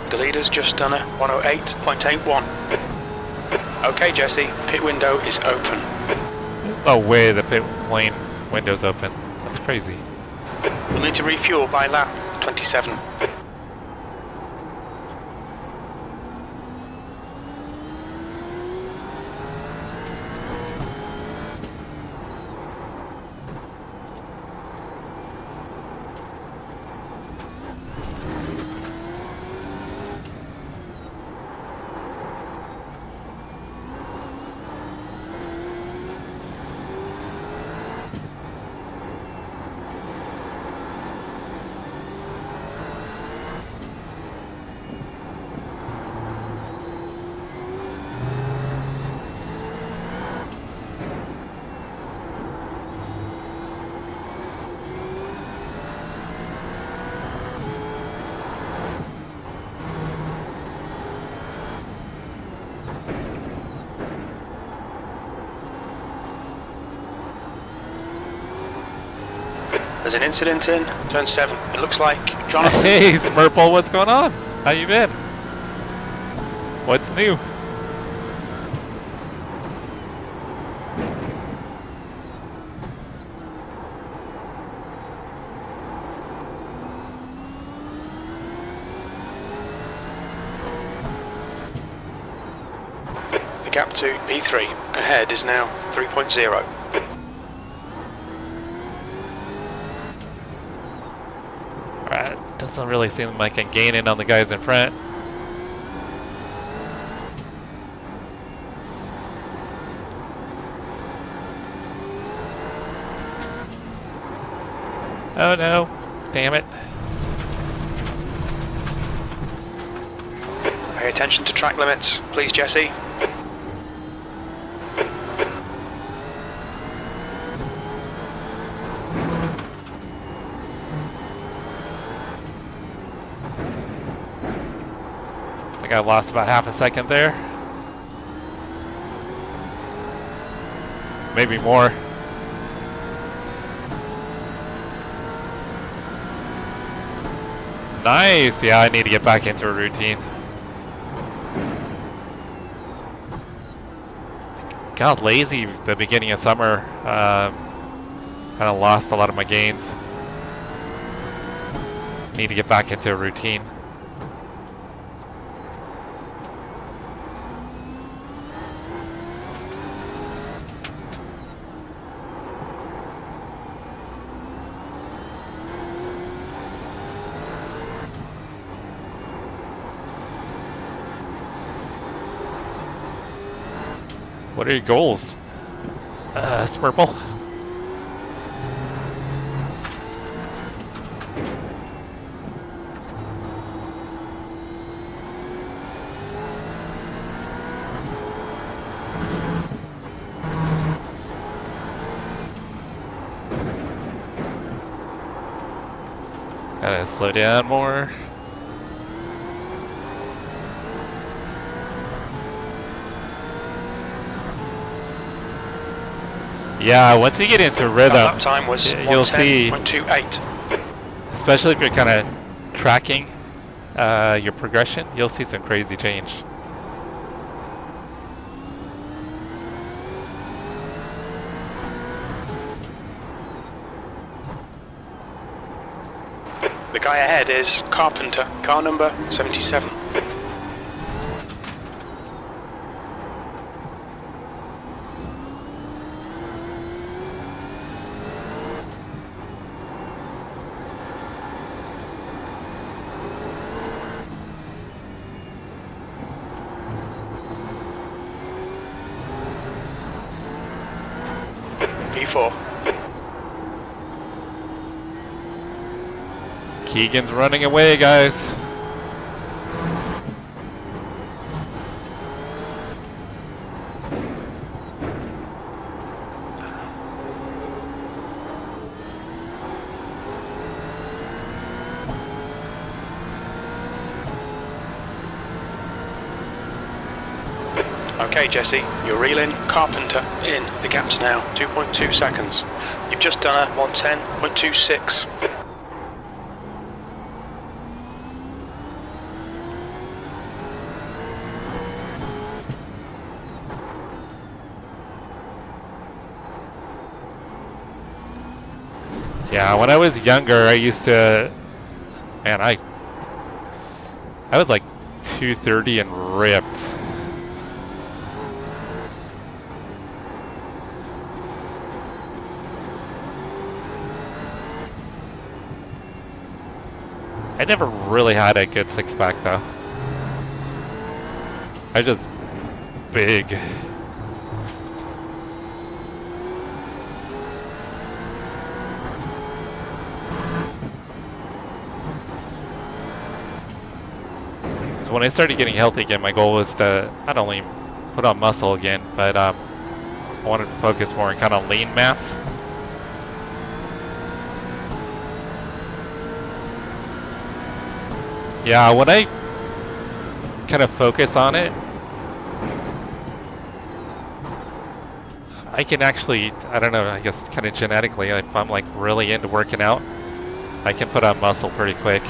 The leader's just done a 108.81. Okay, Jesse, pit window is open. There's no way the pit lane window's open. That's crazy. You'll need to refuel by lap 27. There's an incident in turn 7. It looks like Jonathan. Hey, Smurple, what's going on? How you been? What's new? The gap to P3 ahead is now 3.0. Doesn't really seem like I can gain in on the guys in front. Oh no, damn it. Pay attention to track limits, please, Jesse. I lost about half a second there. Maybe more. Nice! Yeah, I need to get back into a routine. Got lazy at the beginning of summer. Kind of lost a lot of my gains. Need to get back into a routine. What are your goals, Smurple? Gotta slow down more. Yeah, once you get into rhythm, Lap time was you'll see, 1:10.28. especially if you're kind of tracking your progression, you'll see some crazy change. The guy ahead is Carpenter, car number 77. P4. Keegan's running away, guys. Okay, Jesse, you're reeling Carpenter in. The gap's now 2.2 seconds. You've just done a 1:10.26. Yeah, when I was younger, I used to, man, I was like 230 and ripped. I never really had a good six-pack though. I was just big. So when I started getting healthy again, my goal was to not only put on muscle again, but I wanted to focus more on kind of lean mass. Yeah, when I kind of focus on it, I can actually, I don't know, I guess kind of genetically, if I'm like really into working out, I can put on muscle pretty quick.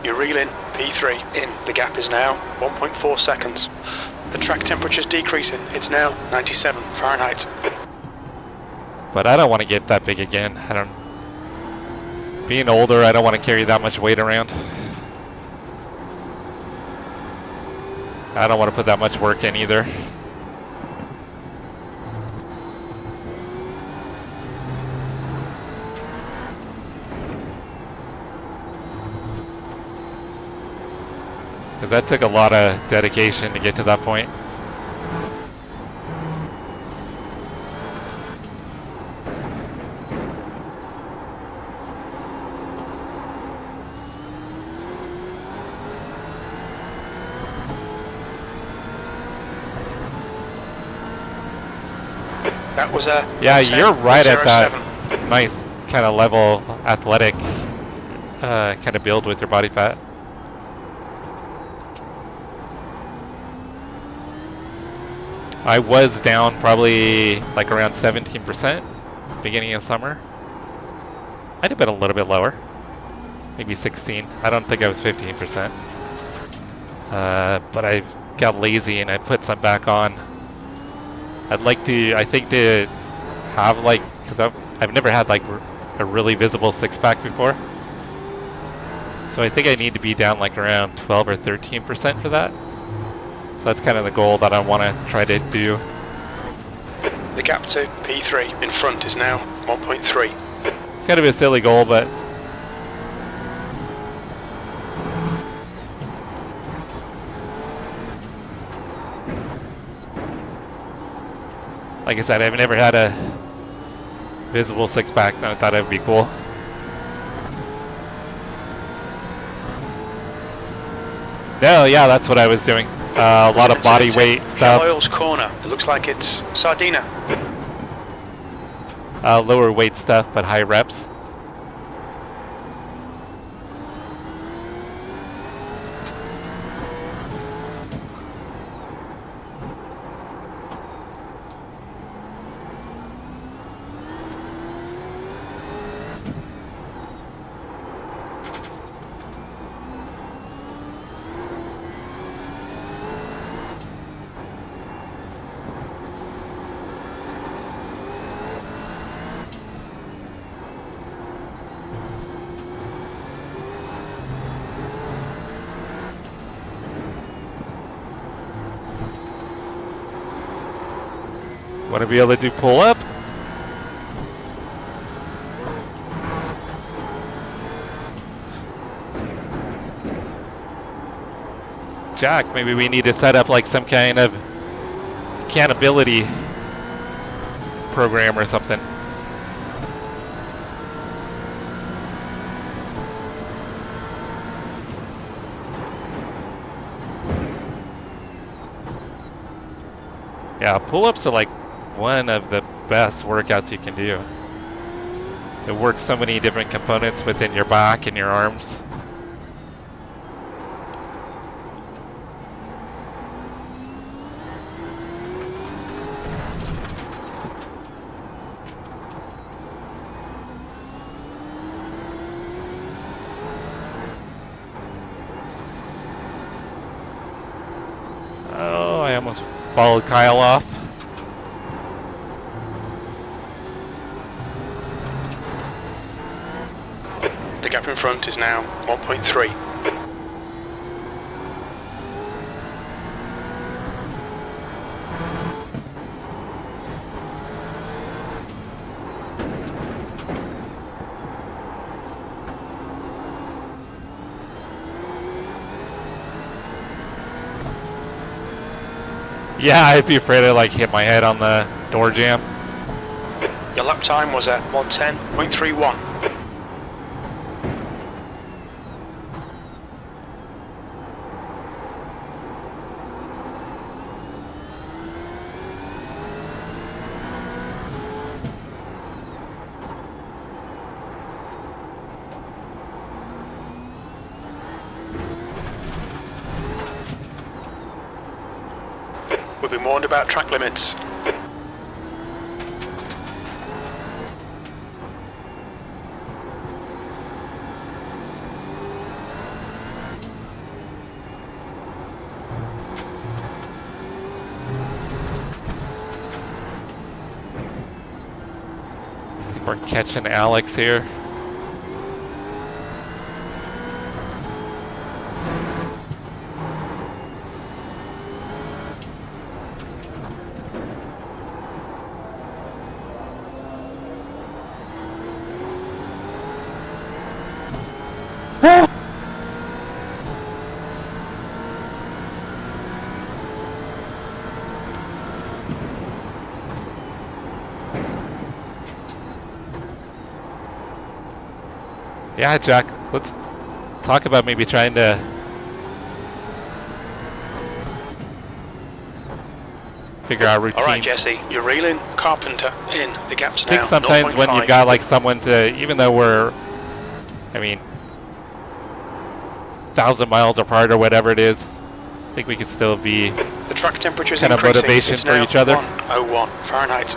You're reeling P3 in. The gap is now 1.4 seconds. The track temperature's decreasing. It's now 97 Fahrenheit. But I don't want to get that big again. Being older, I don't want to carry that much weight around. I don't want to put that much work in either. Because that took a lot of dedication to get to that point. That was a Yeah, you're right at that 07. nice kind of level athletic kind of build with your body fat. I was down probably like around 17% beginning of summer. Might have been a little bit lower, maybe 16. I don't think I was 15%. But I got lazy and I put some back on. I'd like to, I think to have like, because I've never had like a really visible six-pack before. So I think I need to be down like around 12 or 13% for that. So that's kind of the goal that I want to try to do. The gap to P3 in front is now 1.3. It's kind of a silly goal, but like I said, I've never had a visible six-pack, so I thought it would be cool. No, yeah, that's what I was doing. A lot of body weight stuff. Oil's corner. It looks like it's Sardina. Lower weight stuff, but high reps. Want to be able to do pull up? Jack, maybe we need to set up like some kind of accountability program or something. Yeah, pull-ups are like one of the best workouts you can do. It works so many different components within your back and your arms. Oh, I almost followed Kyle off. The gap in front is now 1.3. Yeah, I'd be afraid to like hit my head on the door jamb. Your lap time was at 110.31. We've been warned about track limits. I think we're catching Alex here. Yeah, Jack, let's talk about maybe trying to figure out routines. All right, Jesse, you're reeling. Carpenter in. The gap's I think now sometimes 0.5. when you've got like someone to, even though we're, I mean, 1,000 miles apart or whatever it is, I think we could still be The track temperature is kind of increasing. motivation It's for now each other. 101 Fahrenheit.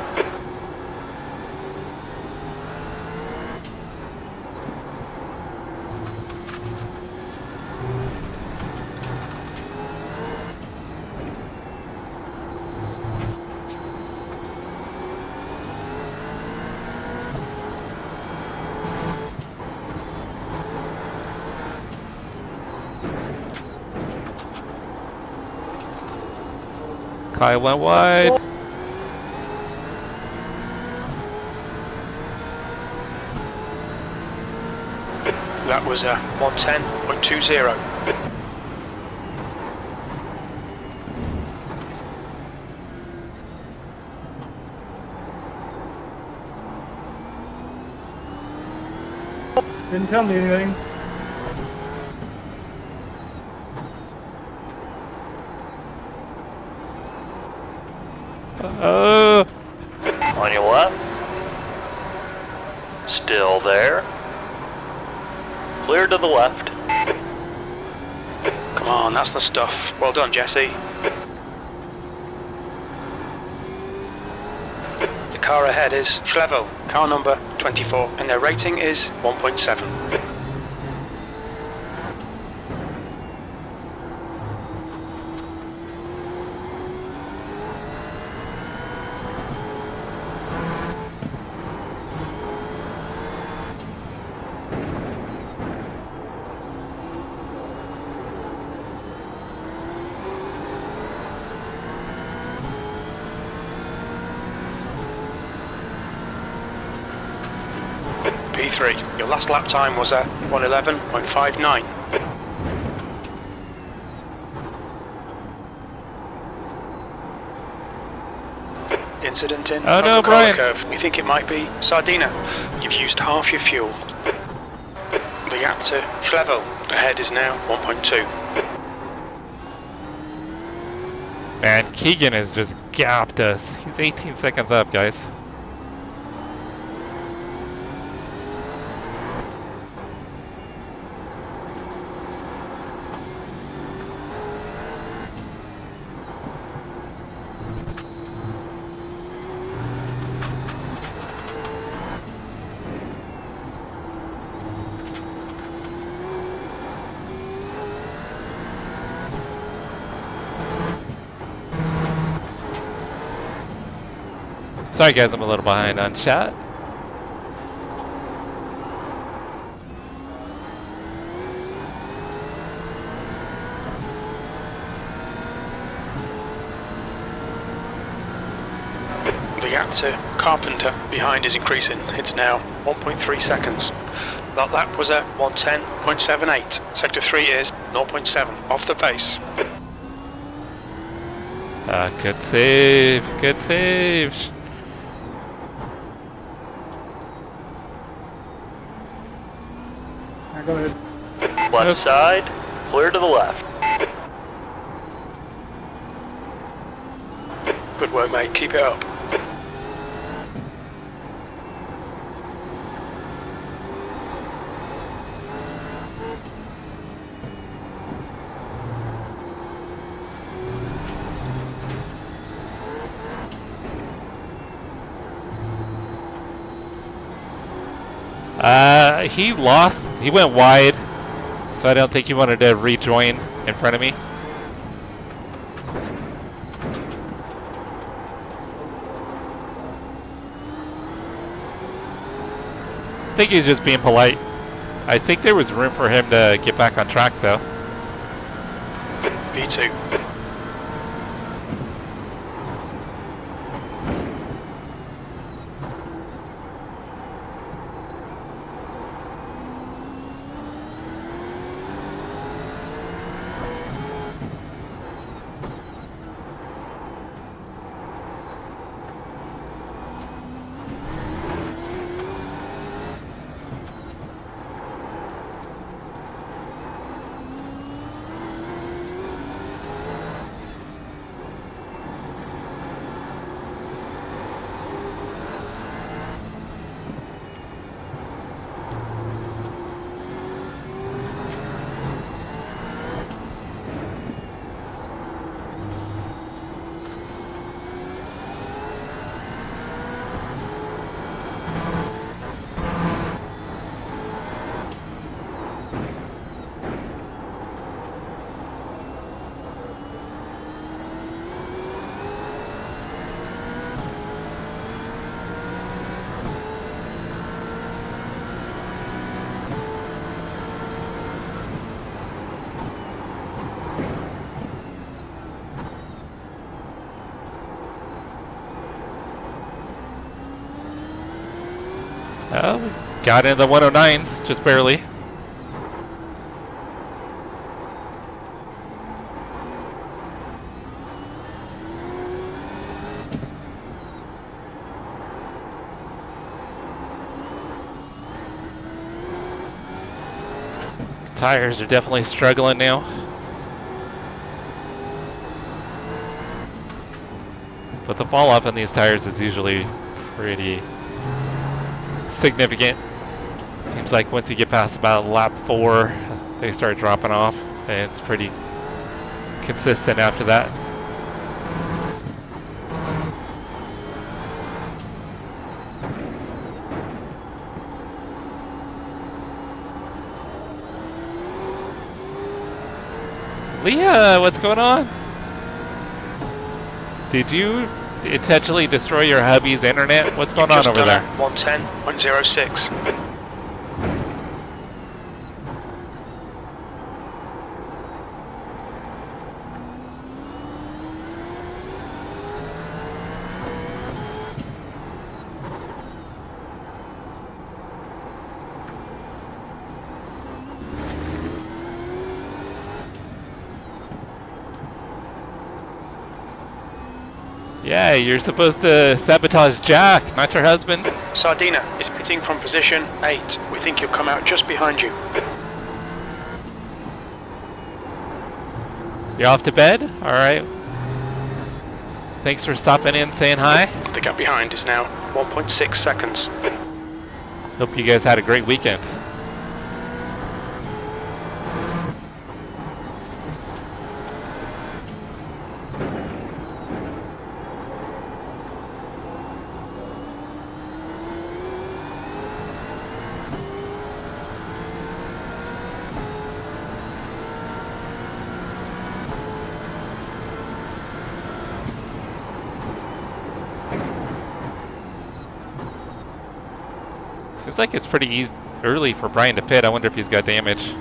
Kyle went wide. That was 110.20. Didn't tell me anything. On your left. Still there. Clear to the left. Come on, that's the stuff. Well done, Jesse. The car ahead is Schlevel, car number 24, and their rating is 1.7. 1:03. Your last lap time was at 1:11.59. Incident in Oh no, the Brian. curve. We think it might be Sardina. You've used half your fuel. The gap to Schlevel ahead is now 1.2. Man, Keegan has just gapped us. He's 18 seconds up, guys. Sorry guys, I'm a little behind on chat. The gap to Carpenter behind is increasing. It's now 1.3 seconds. That lap was at 1:10.78. Sector 3 is 0.7 off the pace. Good save, good save. Go ahead. Left side, clear to the left. Good work, mate. Keep it up. He went wide, so I don't think he wanted to rejoin in front of me. I think he's just being polite. I think there was room for him to get back on track though. V2. Well, we got into the 109s, just barely. Tires are definitely struggling now. But the fall off on these tires is usually pretty significant. Seems like once you get past about lap 4, they start dropping off, and it's pretty consistent after that. Leah, what's going on? Did you intentionally destroy your hubby's internet? What's going on over there? 110.06. Yeah, you're supposed to sabotage Jack, not your husband. Sardina is pitting from position 8. We think he'll come out just behind you. You're off to bed? Alright. Thanks for stopping in, saying hi. The gap behind is now 1.6 seconds. Hope you guys had a great weekend. Seems like it's pretty easy early for Brian to pit. I wonder if he's got damage.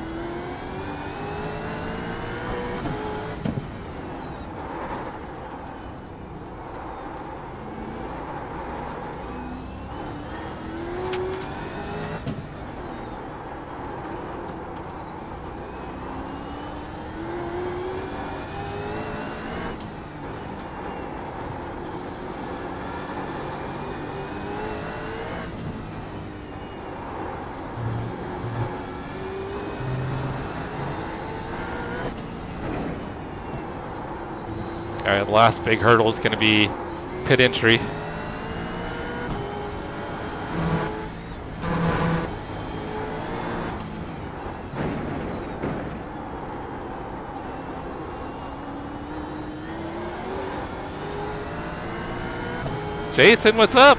Alright, the last big hurdle is going to be pit entry. Jason, what's up?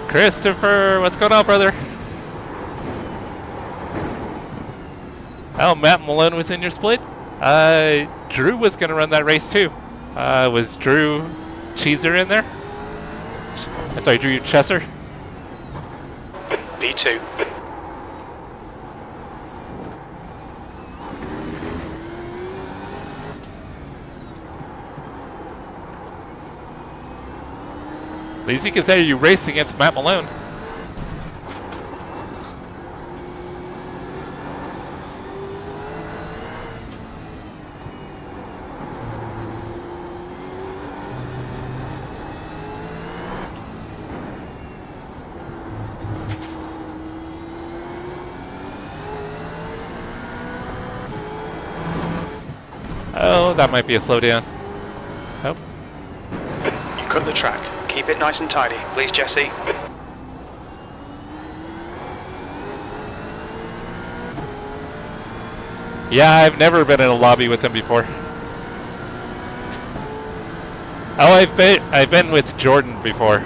Christopher, what's going on, brother? Oh, Matt Malone was in your split? Drew was going to run that race too. Was Drew Cheeser in there? Sorry, Drew Chesser? P2. At least you can say you raced against Matt Malone. Oh, that might be a slowdown. Oh. You cut the track. Keep it nice and tidy, please, Jesse. Yeah, I've never been in a lobby with him before. Oh, I've been with Jordan before.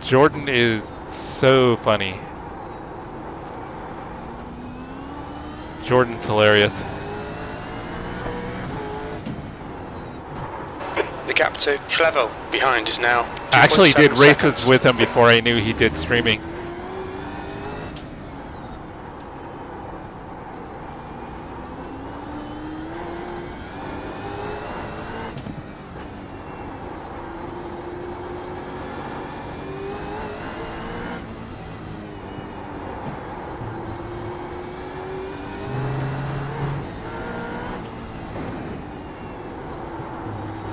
Jordan is so funny. Jordan's hilarious. The gap to Schlevel behind is now. I actually did 2.7 races seconds. with him before I knew he did streaming.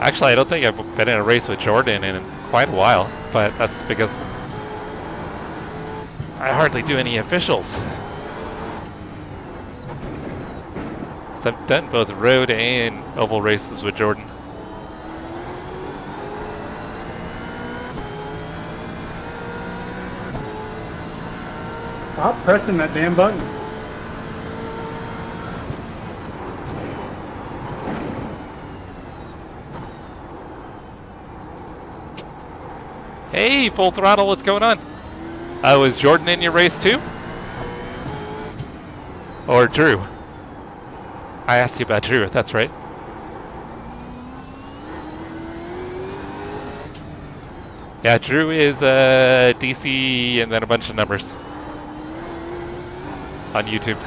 Actually, I don't think I've been in a race with Jordan in quite a while, but that's because I hardly do any officials. So I've done both road and oval races with Jordan. Stop pressing that damn button. Hey, Full Throttle, what's going on? Was Jordan in your race too? Or Drew? I asked you about Drew, that's right. Yeah, Drew is DC and then a bunch of numbers on YouTube.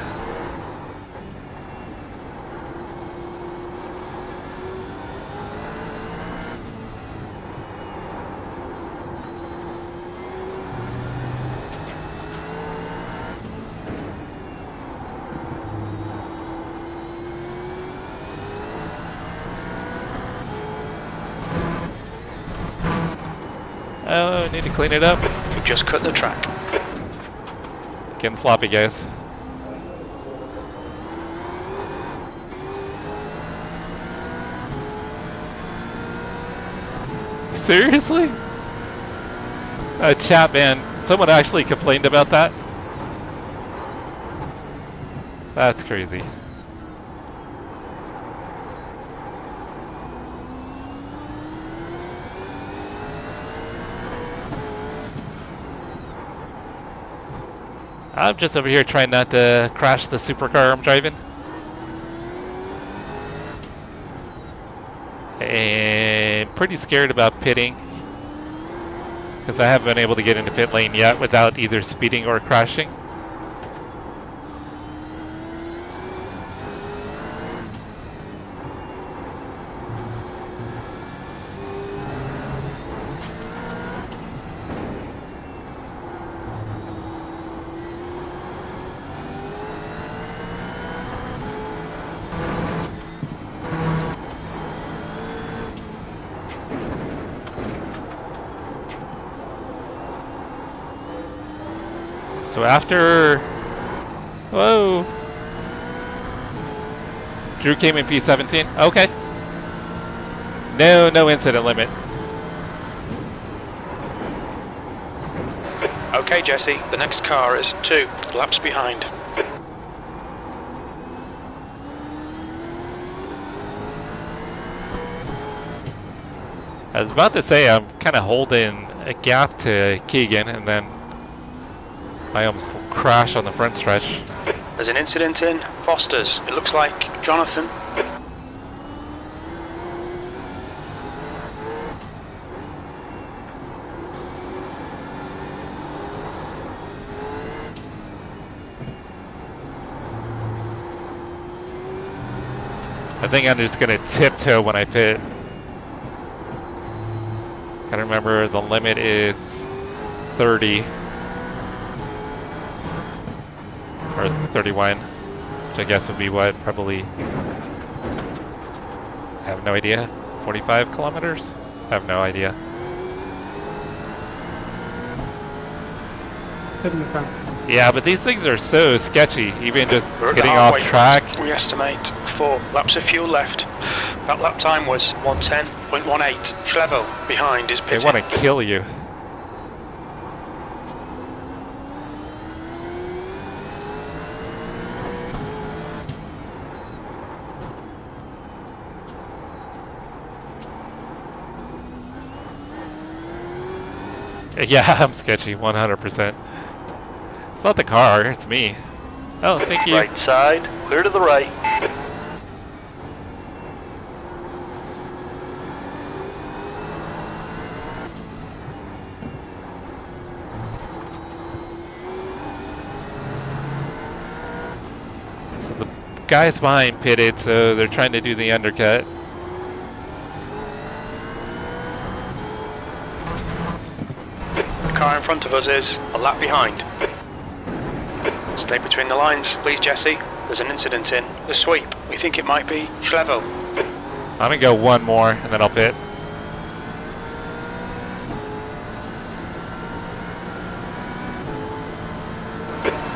Oh, I need to clean it up. You've just cut the track. Getting sloppy, guys. Seriously? Chat, man. Someone actually complained about that? That's crazy. I'm just over here trying not to crash the supercar I'm driving. And pretty scared about pitting, because I haven't been able to get into pit lane yet without either speeding or crashing. So after, whoa, Drew came in P17. Okay. No incident limit. Okay, Jesse, the next car is 2 laps behind. I was about to say I'm kind of holding a gap to Keegan, and then I almost crash on the front stretch. There's an incident in Foster's. It looks like Jonathan. I think I'm just gonna tiptoe when I pit. Gotta remember the limit is 30. Or 31, which I guess would be what, probably, I have no idea, 45 kilometers? I have no idea. 75. Yeah, but these things are so sketchy, even just We're at getting the off halfway track. point. We estimate 4 laps of fuel left. That lap time was 1:10.18. Schlevel behind is They pitting. want to kill you. Yeah, I'm sketchy, 100%. It's not the car, it's me. Oh, thank you. Right side, clear to the right. So the guys behind pitted, so they're trying to do the undercut. The car in front of us is a lap behind. Stay between the lines, please, Jesse. There's an incident in the sweep. We think it might be Schlevel. I'm gonna go one more and then I'll pit.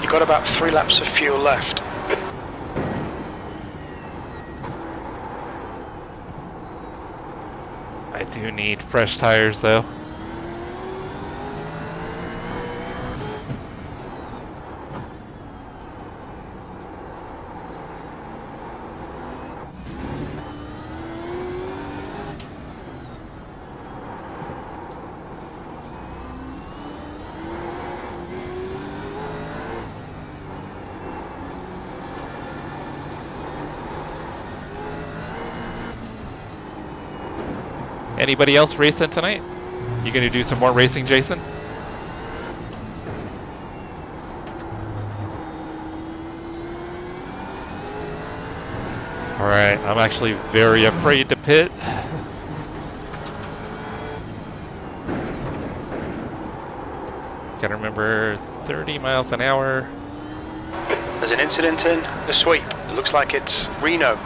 You've got about 3 laps of fuel left. I do need fresh tires though. Anybody else racing tonight? You gonna do some more racing, Jason? Alright, I'm actually very afraid to pit. Gotta remember 30 miles an hour. There's an incident in the sweep. It looks like it's Reno.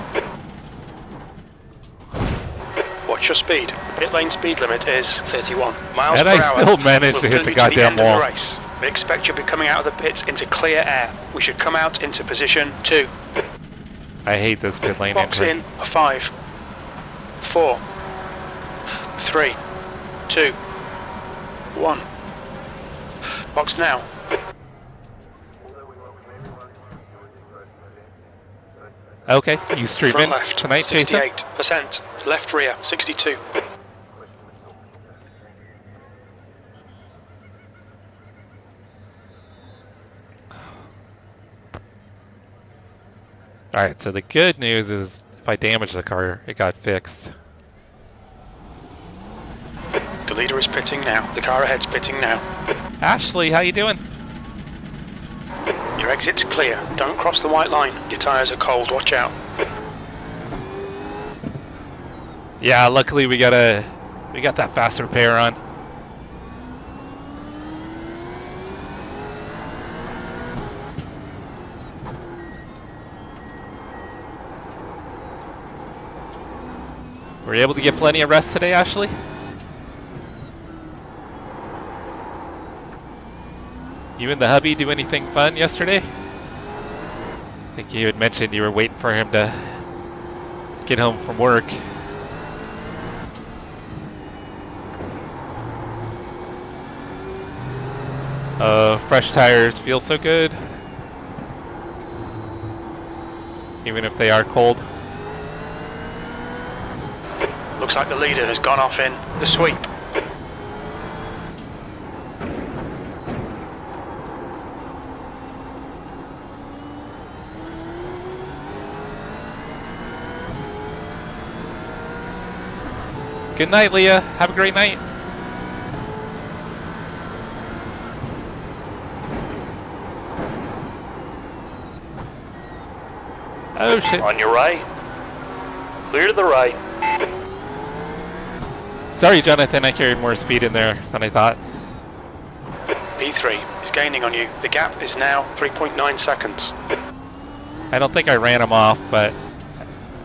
Watch your speed. Pit lane speed limit is 31 miles And per I hour. still managed to We'll hit bring the you to goddamn end of wall. the race. We expect you'll be coming out of the pits into clear air. We should come out into position 2. I hate this pit lane Box entry. in a 5, 4, 3, 2, 1. Box now. Okay, you streaming Front left, tonight, Jason? 68%. Left rear, 62. Alright, so the good news is if I damage the car, it got fixed. The leader is pitting now. The car ahead's pitting now. Ashley, how you doing? Your exit's clear. Don't cross the white line. Your tyres are cold. Watch out. Yeah, luckily we got that fast repair on. Were you able to get plenty of rest today, Ashley? You and the hubby do anything fun yesterday? I think you had mentioned you were waiting for him to get home from work. Fresh tires feel so good, even if they are cold. Looks like the leader has gone off in the sweep. Good night, Leah. Have a great night. Oh shit. On your right. Clear to the right. Sorry, Jonathan, I carried more speed in there than I thought. P3 is gaining on you. The gap is now 3.9 seconds. I don't think I ran him off, but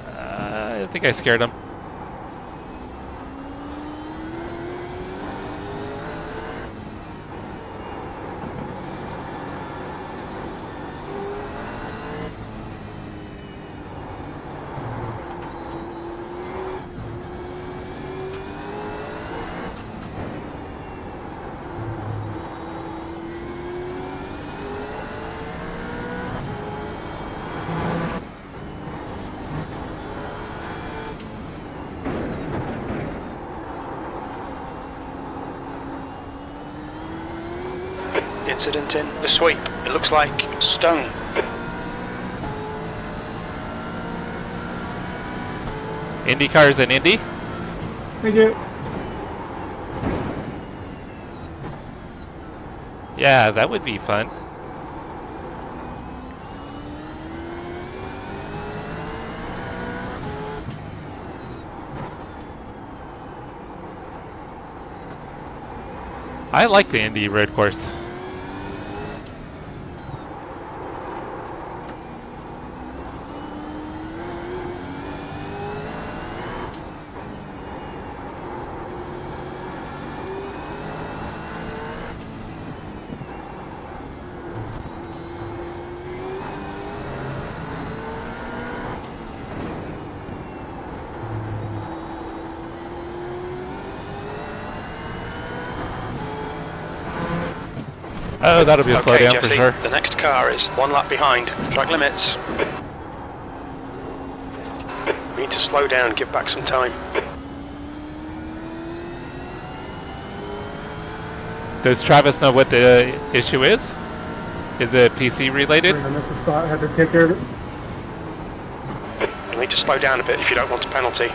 I think I scared him. Incident in the sweep. It looks like stone. IndyCar's in Indy. Thank you. Yeah, that would be fun. I like the Indy road course. Oh, that'll be a slow Okay, down Jesse, for sure. the next car is 1 lap behind. Track limits. We need to slow down, give back some time. Does Travis know what the issue is? Is it PC related? I missed the spot. Had to take care of it. You need to slow down a bit if you don't want a penalty.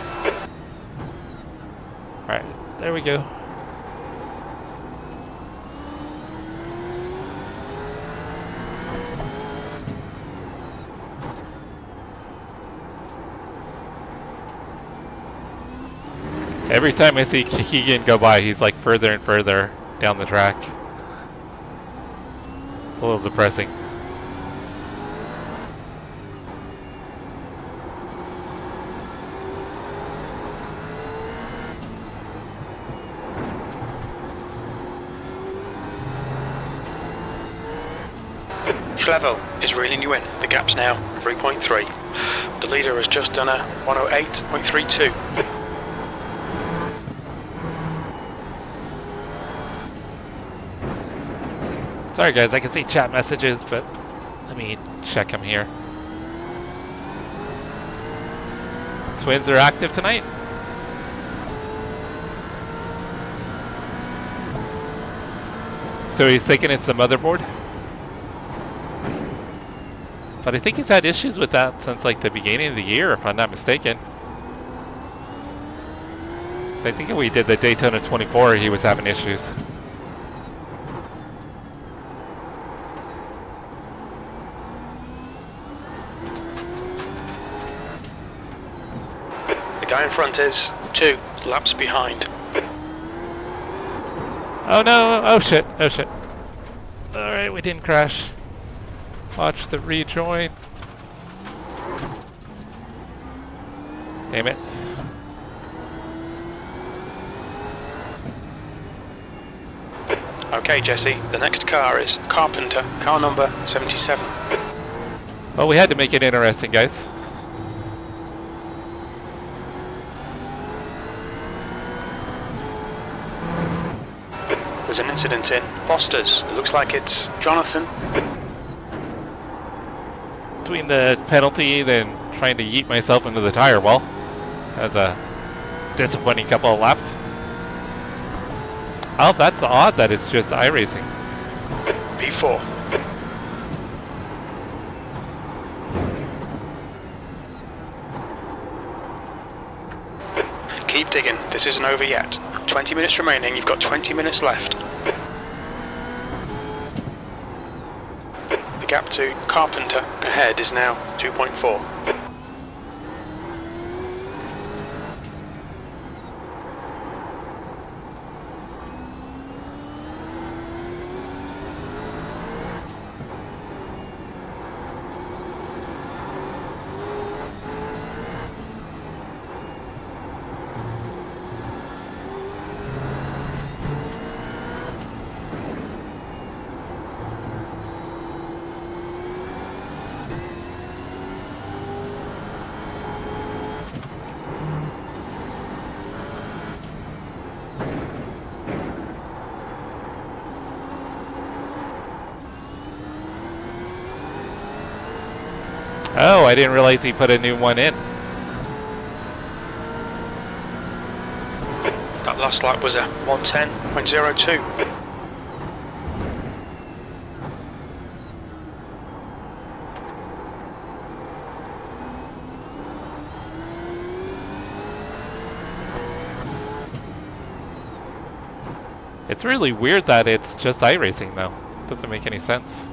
Alright, there we go. Every time I see Keegan go by, he's like further and further down the track. It's a little depressing. Schlevel is reeling you in. The gap's now 3.3. The leader has just done a 108.32. Sorry guys, I can see chat messages, but let me check them here. Twins are active tonight. So he's thinking it's the motherboard? But I think he's had issues with that since like the beginning of the year, if I'm not mistaken. So I think when we did the Daytona 24, he was having issues. The guy in front is 2 laps behind. Oh no, oh shit, oh shit. Alright, we didn't crash. Watch the rejoin. Damn it. Okay, Jesse, the next car is Carpenter, car number 77. Well, we had to make it interesting, guys. There's an incident in Foster's. It looks like it's Jonathan. Between the penalty and trying to yeet myself into the tire wall. That was a disappointing couple of laps. Oh, that's odd that it's just iRacing. P4. Keep digging, this isn't over yet. 20 minutes remaining, you've got 20 minutes left. The gap to Carpenter ahead is now 2.4. Oh, I didn't realize he put a new one in. That last lap was a 110.02. It's really weird that it's just iRacing though. Doesn't make any sense.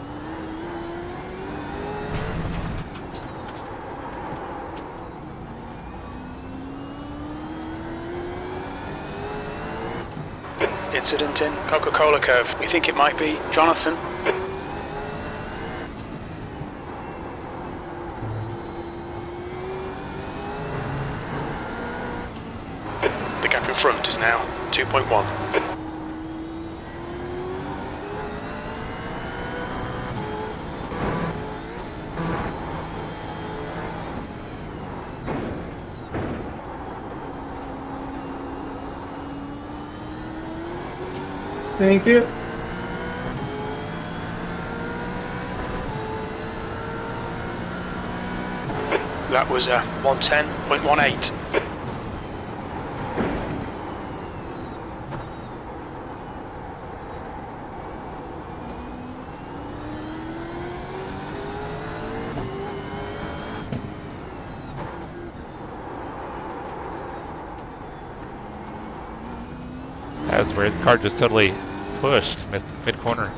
Incident in Coca-Cola curve. We think it might be Jonathan. The gap in front is now 2.1. Thank you. That was a 110.18. That was weird. The car just totally pushed mid-corner.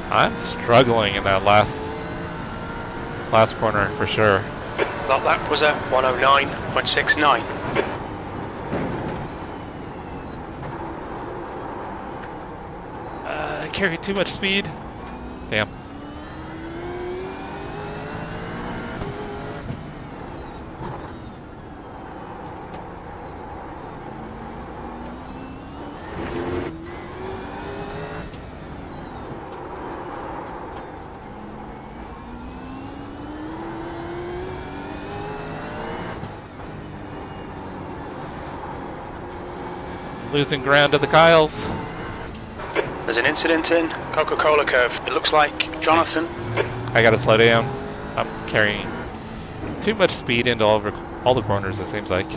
I'm struggling in that last corner for sure. That lap was a 109.69. I carried too much speed. Damn. Losing ground to the Kyles. There's an incident in Coca-Cola curve. It looks like Jonathan. I gotta slow down. I'm carrying too much speed into all the corners, it seems like.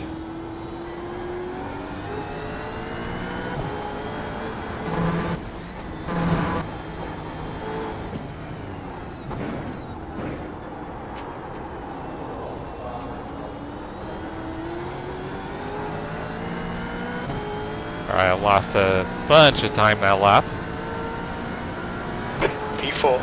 Alright, I lost a bunch of time that lap. P4.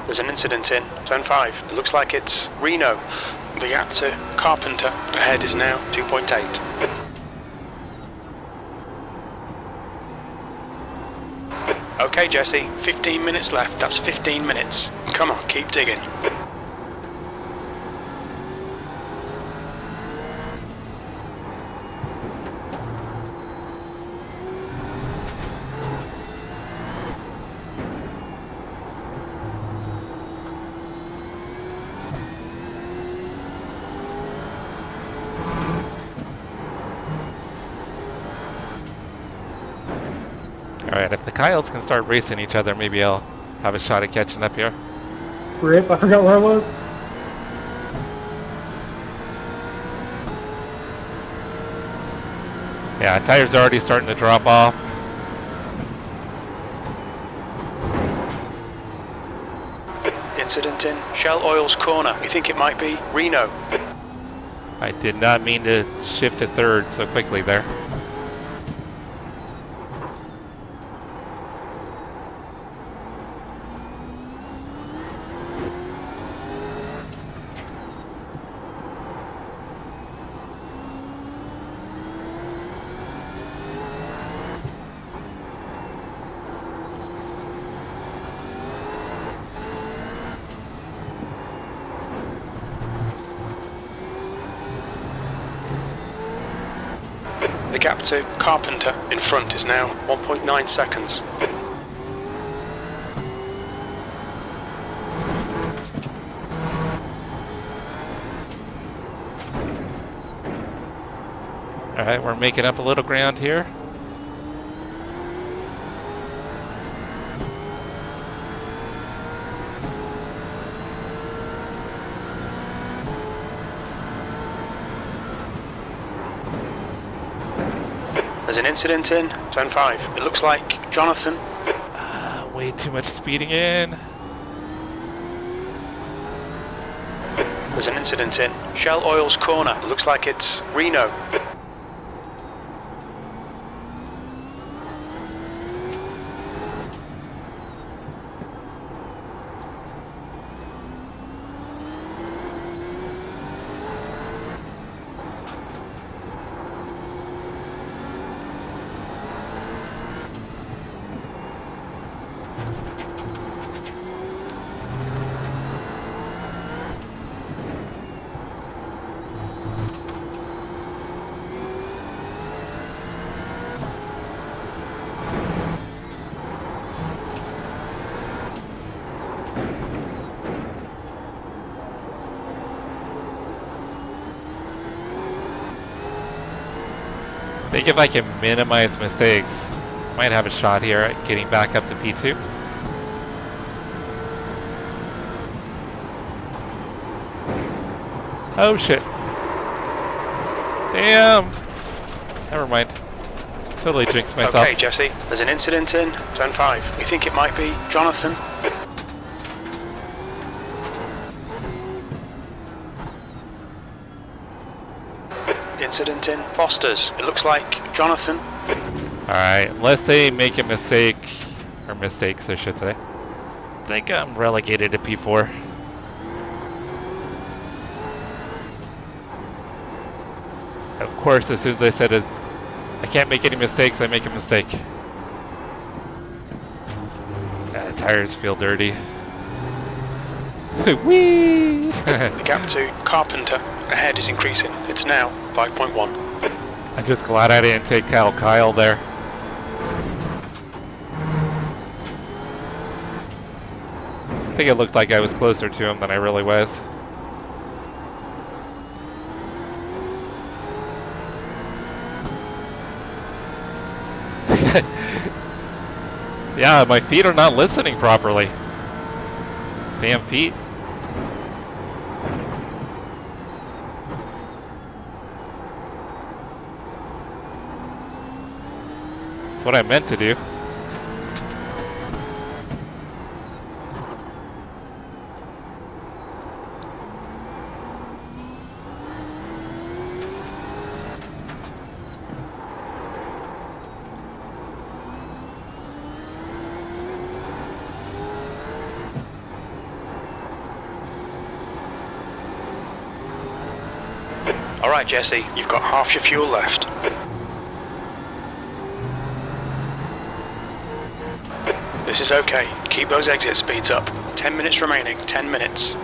There's an incident in Zone 5. It looks like it's Reno. The gap to Carpenter ahead is now 2.8. Okay, Jesse, 15 minutes left. That's 15 minutes. Come on, keep digging. Alright, if the Kyles can start racing each other, maybe I'll have a shot at catching up here. Rip, I forgot where I was. Yeah, tires are already starting to drop off. Incident in Shell Oil's corner. We think it might be Reno. I did not mean to shift to third so quickly there. The gap to Carpenter in front is now 1.9 seconds. Alright, we're making up a little ground here. There's an incident in Zone 5. It looks like Jonathan. Way too much speeding in. There's an incident in Shell Oil's corner. It looks like it's Reno. I think if I can minimize mistakes, might have a shot here at getting back up to P2. Oh shit. Damn. Never mind. totally jinxed myself. Okay, Jesse, there's an incident in Zone 5. We think it might be Jonathan. Incident in Foster's. It looks like Jonathan. Alright, unless they make a mistake, or mistakes I should say, I think I'm relegated to P4. Of course, as soon as I said it, I can't make any mistakes, I make a mistake. Tires feel dirty. Whee! The gap to Carpenter ahead is increasing. It's now 5.1. I'm just glad I didn't take Kyle there. I think it looked like I was closer to him than I really was. Yeah, my feet are not listening properly. Damn feet. That's what I meant to do. Alright, Jesse, you've got half your fuel left. This is okay. Keep those exit speeds up. 10 minutes remaining. 10 minutes.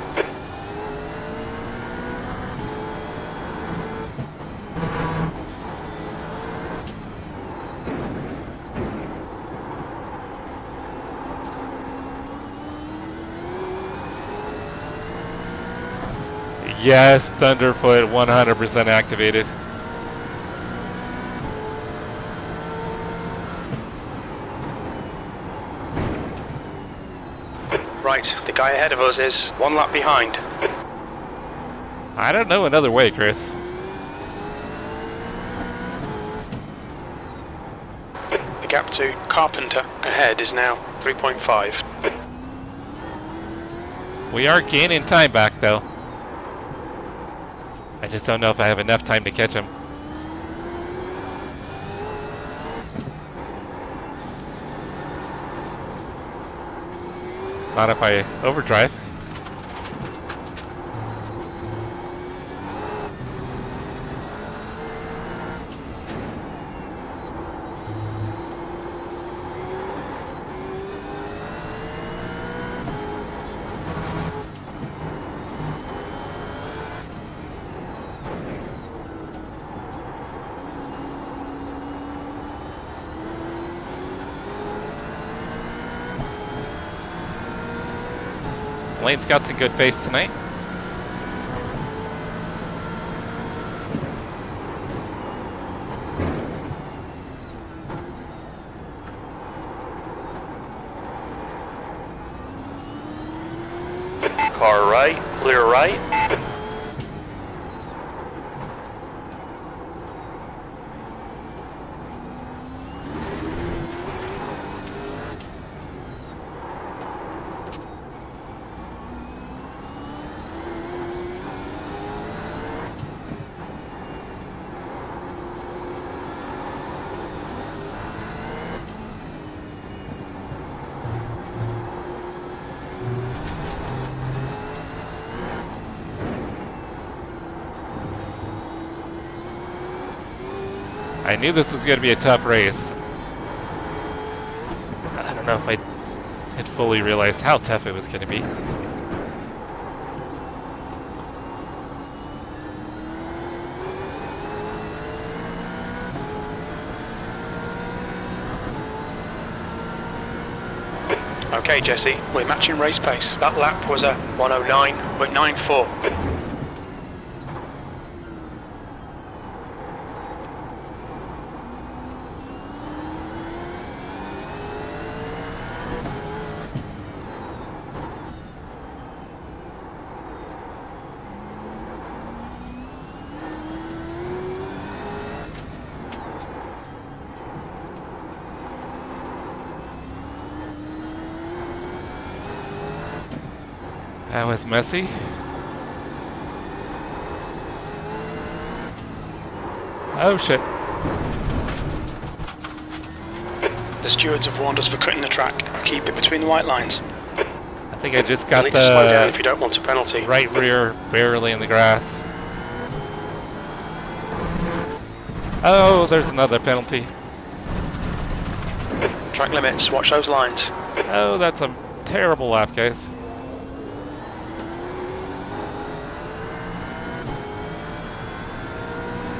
Yes, Thunderfoot 100% activated. Right, the guy ahead of us is one lap behind. I don't know another way, Chris. The gap to Carpenter ahead is now 3.5. We are gaining time back, though. I just don't know if I have enough time to catch him. Not if I overdrive. Lane's got some good pace tonight. Car right, clear right. I knew this was going to be a tough race. I don't know if I had fully realized how tough it was going to be. Okay, Jesse, we're matching race pace. That lap was a 109.94. That was messy. Oh shit. The stewards have warned us for cutting the track. Keep it between the white lines. I think I just You got need to slow down if the you don't want a penalty. right rear barely in the grass. Oh, there's another penalty. Track limits, watch those lines. Oh, that's a terrible lap, guys.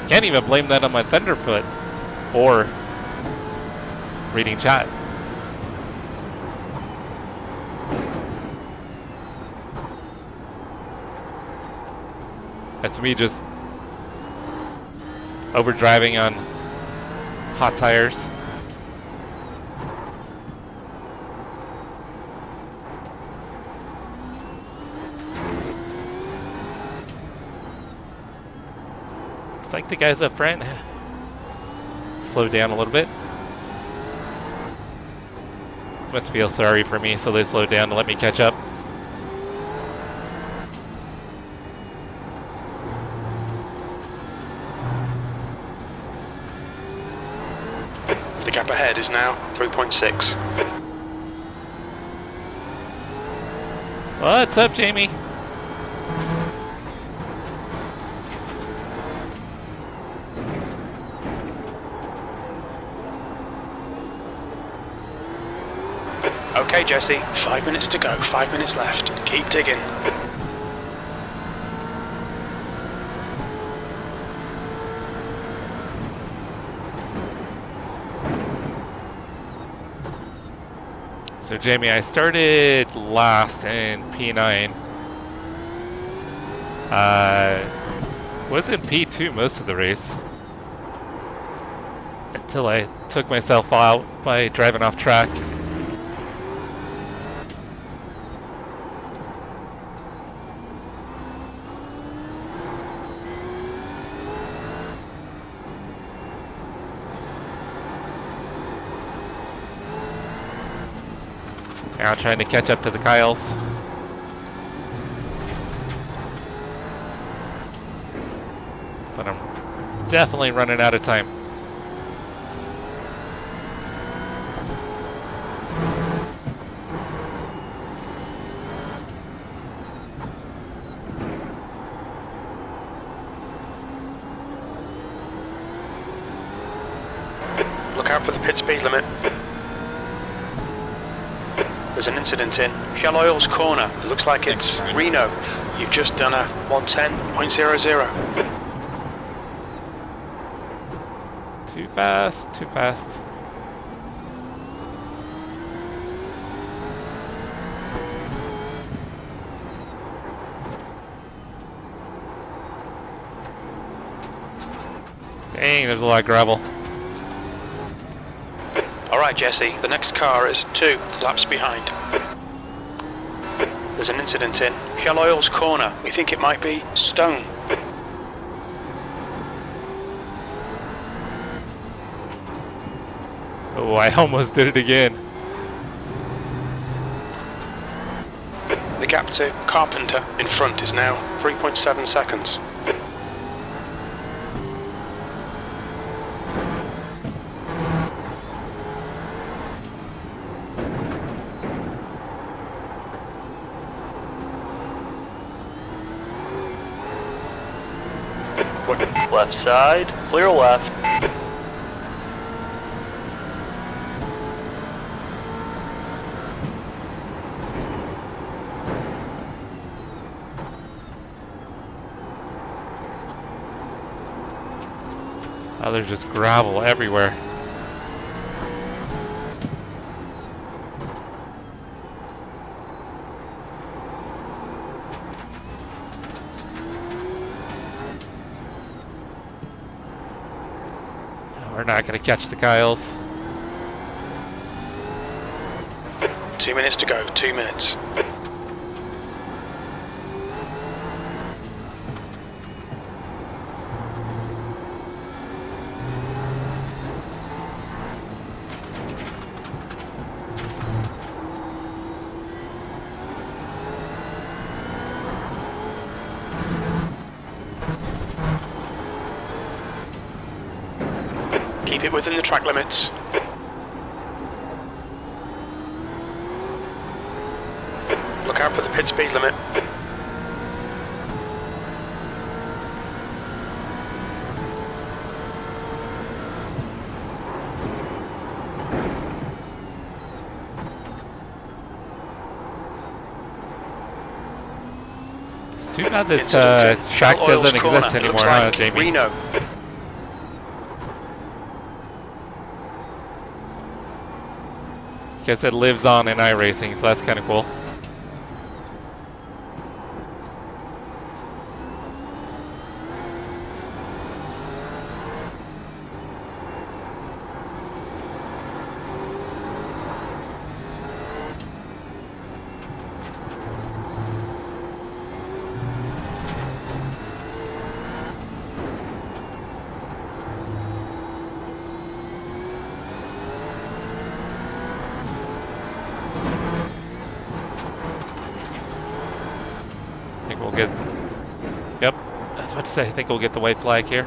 Can't even blame that on my Thunderfoot or reading chat. That's me just overdriving on hot tires. Looks like the guys up front slowed down a little bit. Must feel sorry for me, so they slowed down to let me catch up. The gap ahead is now 3.6. What's up, Jamie? Okay, Jesse, 5 minutes to go, 5 minutes left. Keep digging. So Jamie, I started last in P9. Was in P2 most of the race. Until I took myself out by driving off track. Now trying to catch up to the Kyles. But I'm definitely running out of time. Look out for the pit speed limit. There's an incident in Shell Oil's corner. It looks like it's Reno. You've just done a 110.00. Too fast, too fast. Dang, there's a lot of gravel. Alright, Jesse, the next car is 2 laps behind. There's an incident in Shell Oil's corner. We think it might be Stone. Oh, I almost did it again. The gap to Carpenter in front is now 3.7 seconds. Left side, clear left. Oh, there's just gravel everywhere. We're not going to catch the Kyles. 2 minutes to go, 2 minutes. Keep it within the track limits. Look out for the pit speed limit. It's too bad this track doesn't exist anymore, huh, Jamie? Reno. Guess it lives on in iRacing, so that's kind of cool. I think we'll get, yep, I was about to say, I think we'll get the white flag here.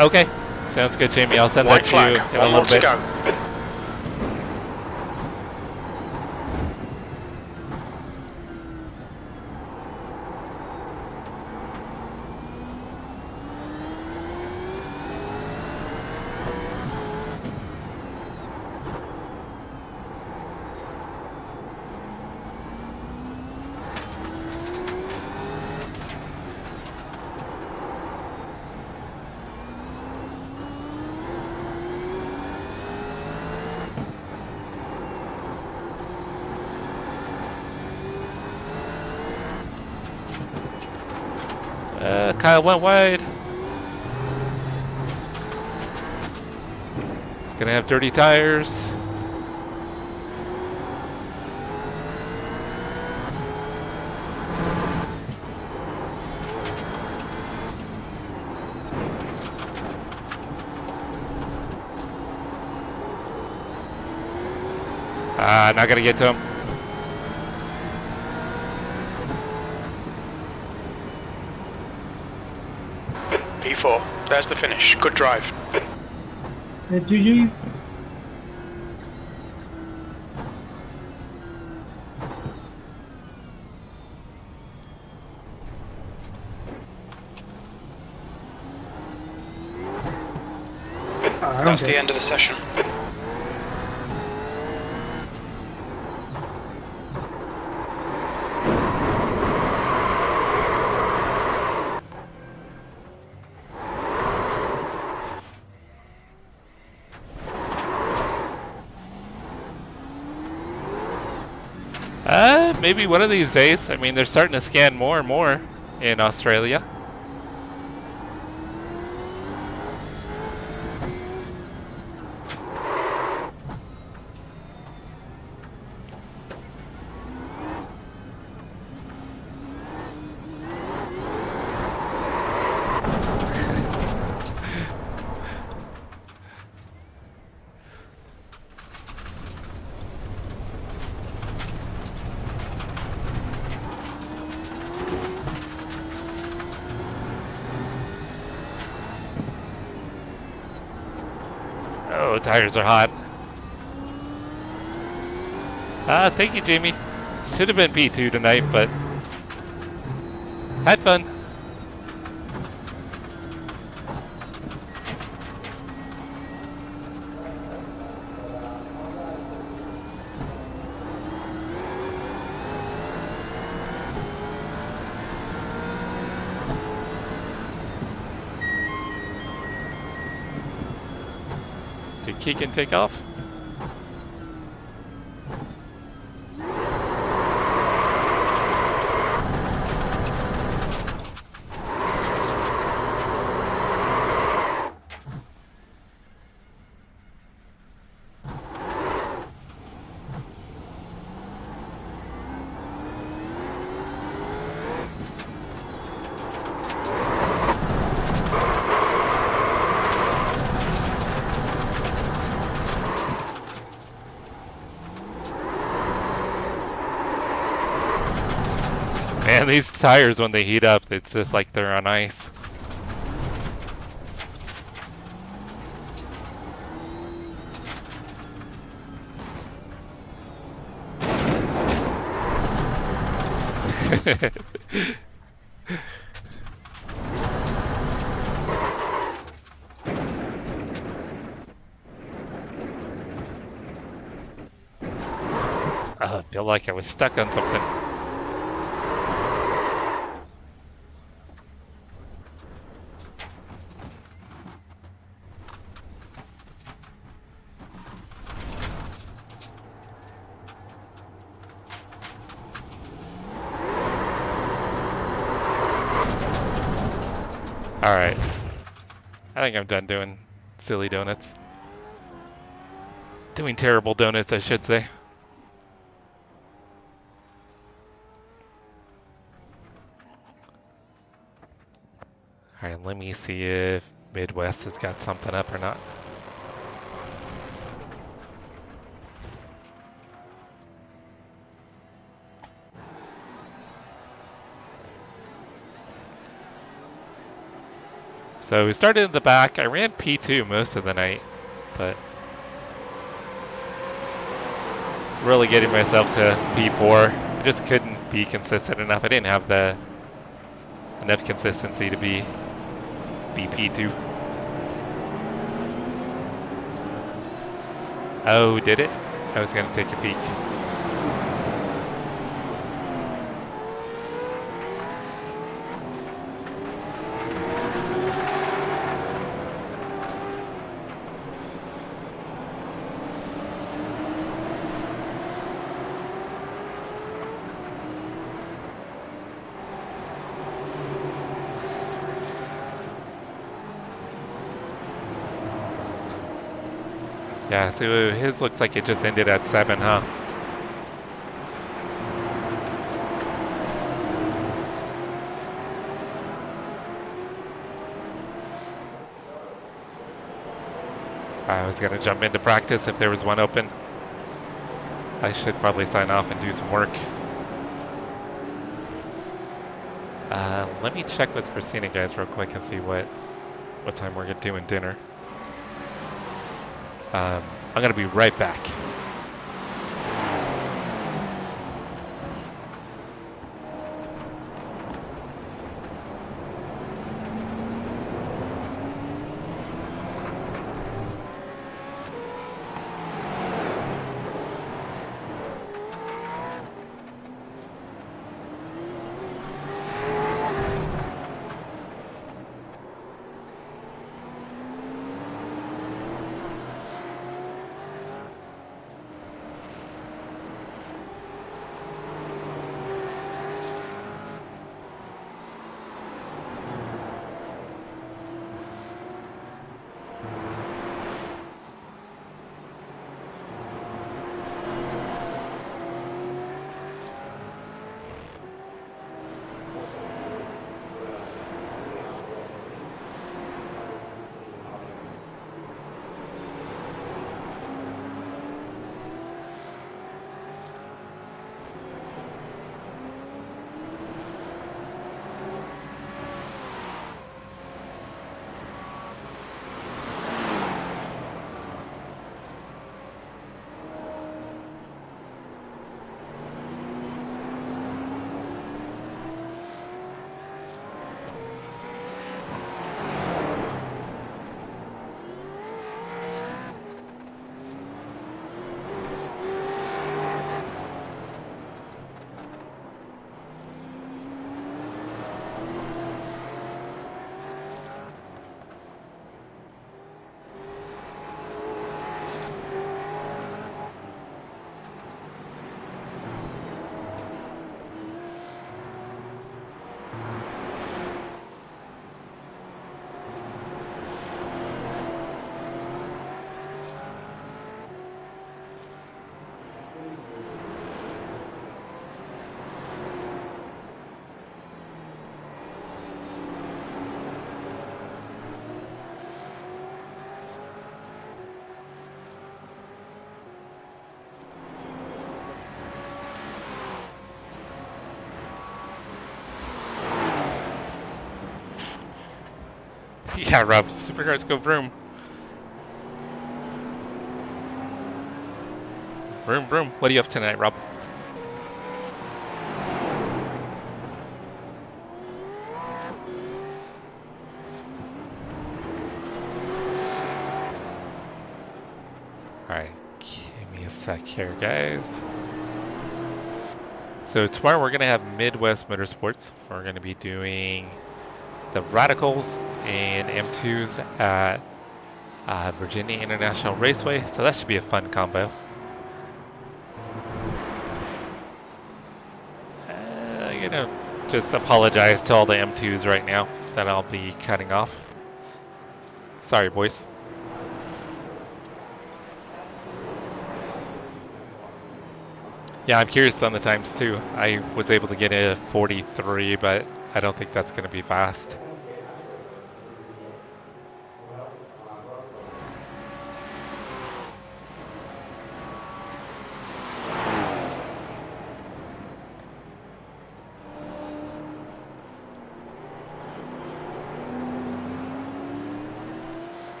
Okay, sounds good, Jamie. I'll send White that to flag. you in a One little more to bit. go. Kyle went wide. It's gonna have dirty tires. Not gonna get to him. P4. There's the finish. Good drive. GG. That's the end of the session. Maybe one of these days. I mean, they're starting to scan more and more in Australia. Oh, tires are hot. Thank you, Jamie. Should have been P2 tonight, but had fun. Did Keegan take off? Man, these tires, when they heat up, it's just like they're on ice. Oh, I feel like I was stuck on something. Alright. I think I'm done doing silly donuts. Doing terrible donuts, I should say. Alright, let me see if Midwest has got something up or not. So we started in the back. I ran P2 most of the night, but really getting myself to P4. I just couldn't be consistent enough. I didn't have enough consistency to be P2. Oh, did it? I was gonna take a peek. Yeah, so his looks like it just ended at 7, huh? I was gonna jump into practice if there was one open. I should probably sign off and do some work. Let me check with Christina, guys, real quick and see what time we're doing dinner. I'm gonna be right back. Yeah, Rob, supercars go vroom. Vroom, vroom. What are you up tonight, Rob? Alright, give me a sec here, guys. So tomorrow we're going to have Midwest Motorsports. We're going to be doing the Radicals and M2s at Virginia International Raceway. So that should be a fun combo. You know, just apologize to all the M2s right now that I'll be cutting off. Sorry, boys. Yeah, I'm curious on the times too. I was able to get a 43, but I don't think that's going to be fast.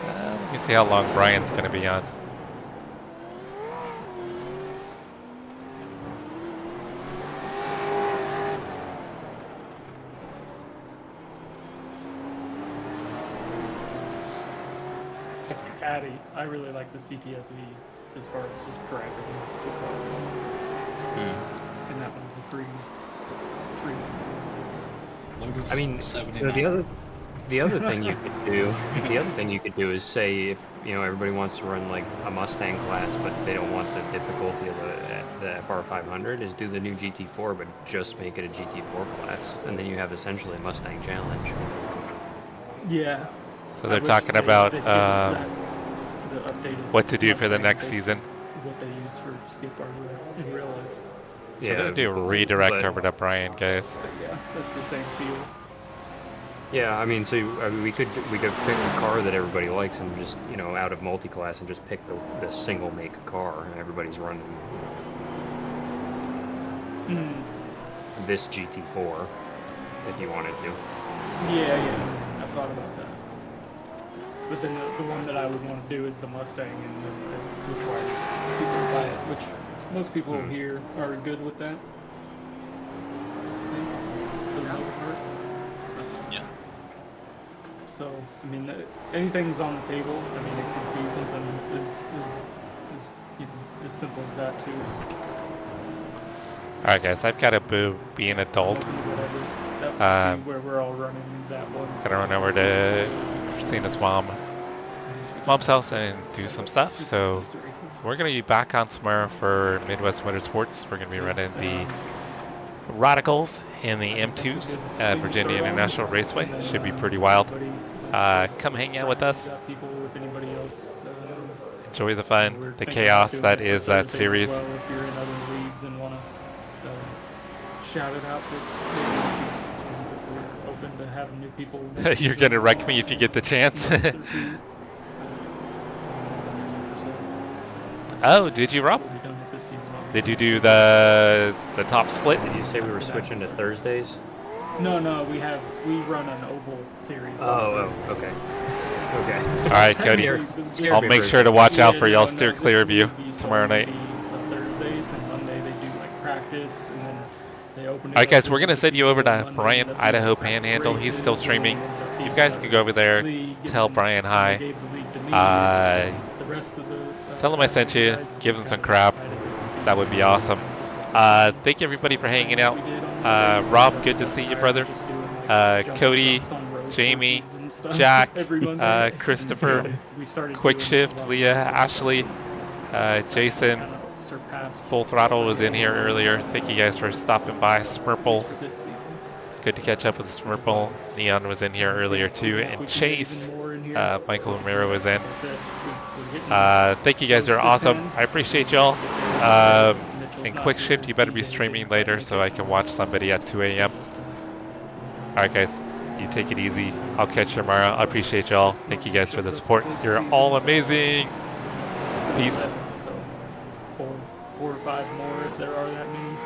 Let me see how long Brian's going to be on. I really like the CTSV as far as just driving the car goes. And that one's a free one. I mean, the other thing you could do, is say if everybody wants to run like a Mustang class, but they don't want the difficulty of the FR 500, is do the new GT4, but just make it a GT4 class, and then you have essentially a Mustang challenge. Yeah. So they're talking about what to do for the Mustang next season. What they use for skip art in real life. So we're gonna do a redirect over to Brian, guys. But yeah, that's the same feel. Yeah, I mean, so we could pick a car that everybody likes and just out of multi-class and just pick the single make car, and everybody's running this GT4 if you wanted to. Yeah, I thought about that. But then the one that I would want to do is the Mustang, and it requires people to buy it, which most people here are good with that. I think, for the most part. Yeah. So, I mean, anything's on the table. I mean, it could be something as simple as that too. All right, guys, I've got to be an adult. Whatever. That would be where we're all running that one. Gotta run over to Christina's mom's house and do some stuff. So we're gonna be back on tomorrow for Midwest Motorsports. We're gonna be running the Radicals and the M2s at Virginia International Raceway. Should be pretty wild. Come hang out with us. Enjoy the fun, the chaos that is that series. If you're in other leagues and want to shout it out, we're open to having new people. You're gonna wreck me if you get the chance. Oh, did you, Rob? Did you do the top split? Did you say we were switching to Thursdays? No, we run an oval series. Oh, okay. Okay. All right, Cody. I'll make sure to watch out for y'all. Steer clear of you tomorrow night. Thursdays and Monday they do like practice, and then they open. All right, guys, we're gonna send you over to Brian, Idaho Panhandle. He's still streaming. You guys can go over there, tell Brian hi. Tell him I sent you. Give him some crap. That would be awesome. Thank you everybody for hanging out. Rob, good to see you, brother. Cody, Jamie, Jack, Christopher, Quick Shift, Leah, Ashley, Jason, Full Throttle was in here earlier. Thank you guys for stopping by. Smurple, good to catch up with Smurple. Neon was in here earlier too, and Chase, Michael Romero was in. Thank you guys, are awesome. I appreciate y'all. And Quick Shift, you better be streaming later so I can watch somebody at 2 a.m. Alright guys, you take it easy. I'll catch you tomorrow. I appreciate y'all. Thank you guys for the support. You're all amazing. Peace. So 4 or 5 more if there are that many.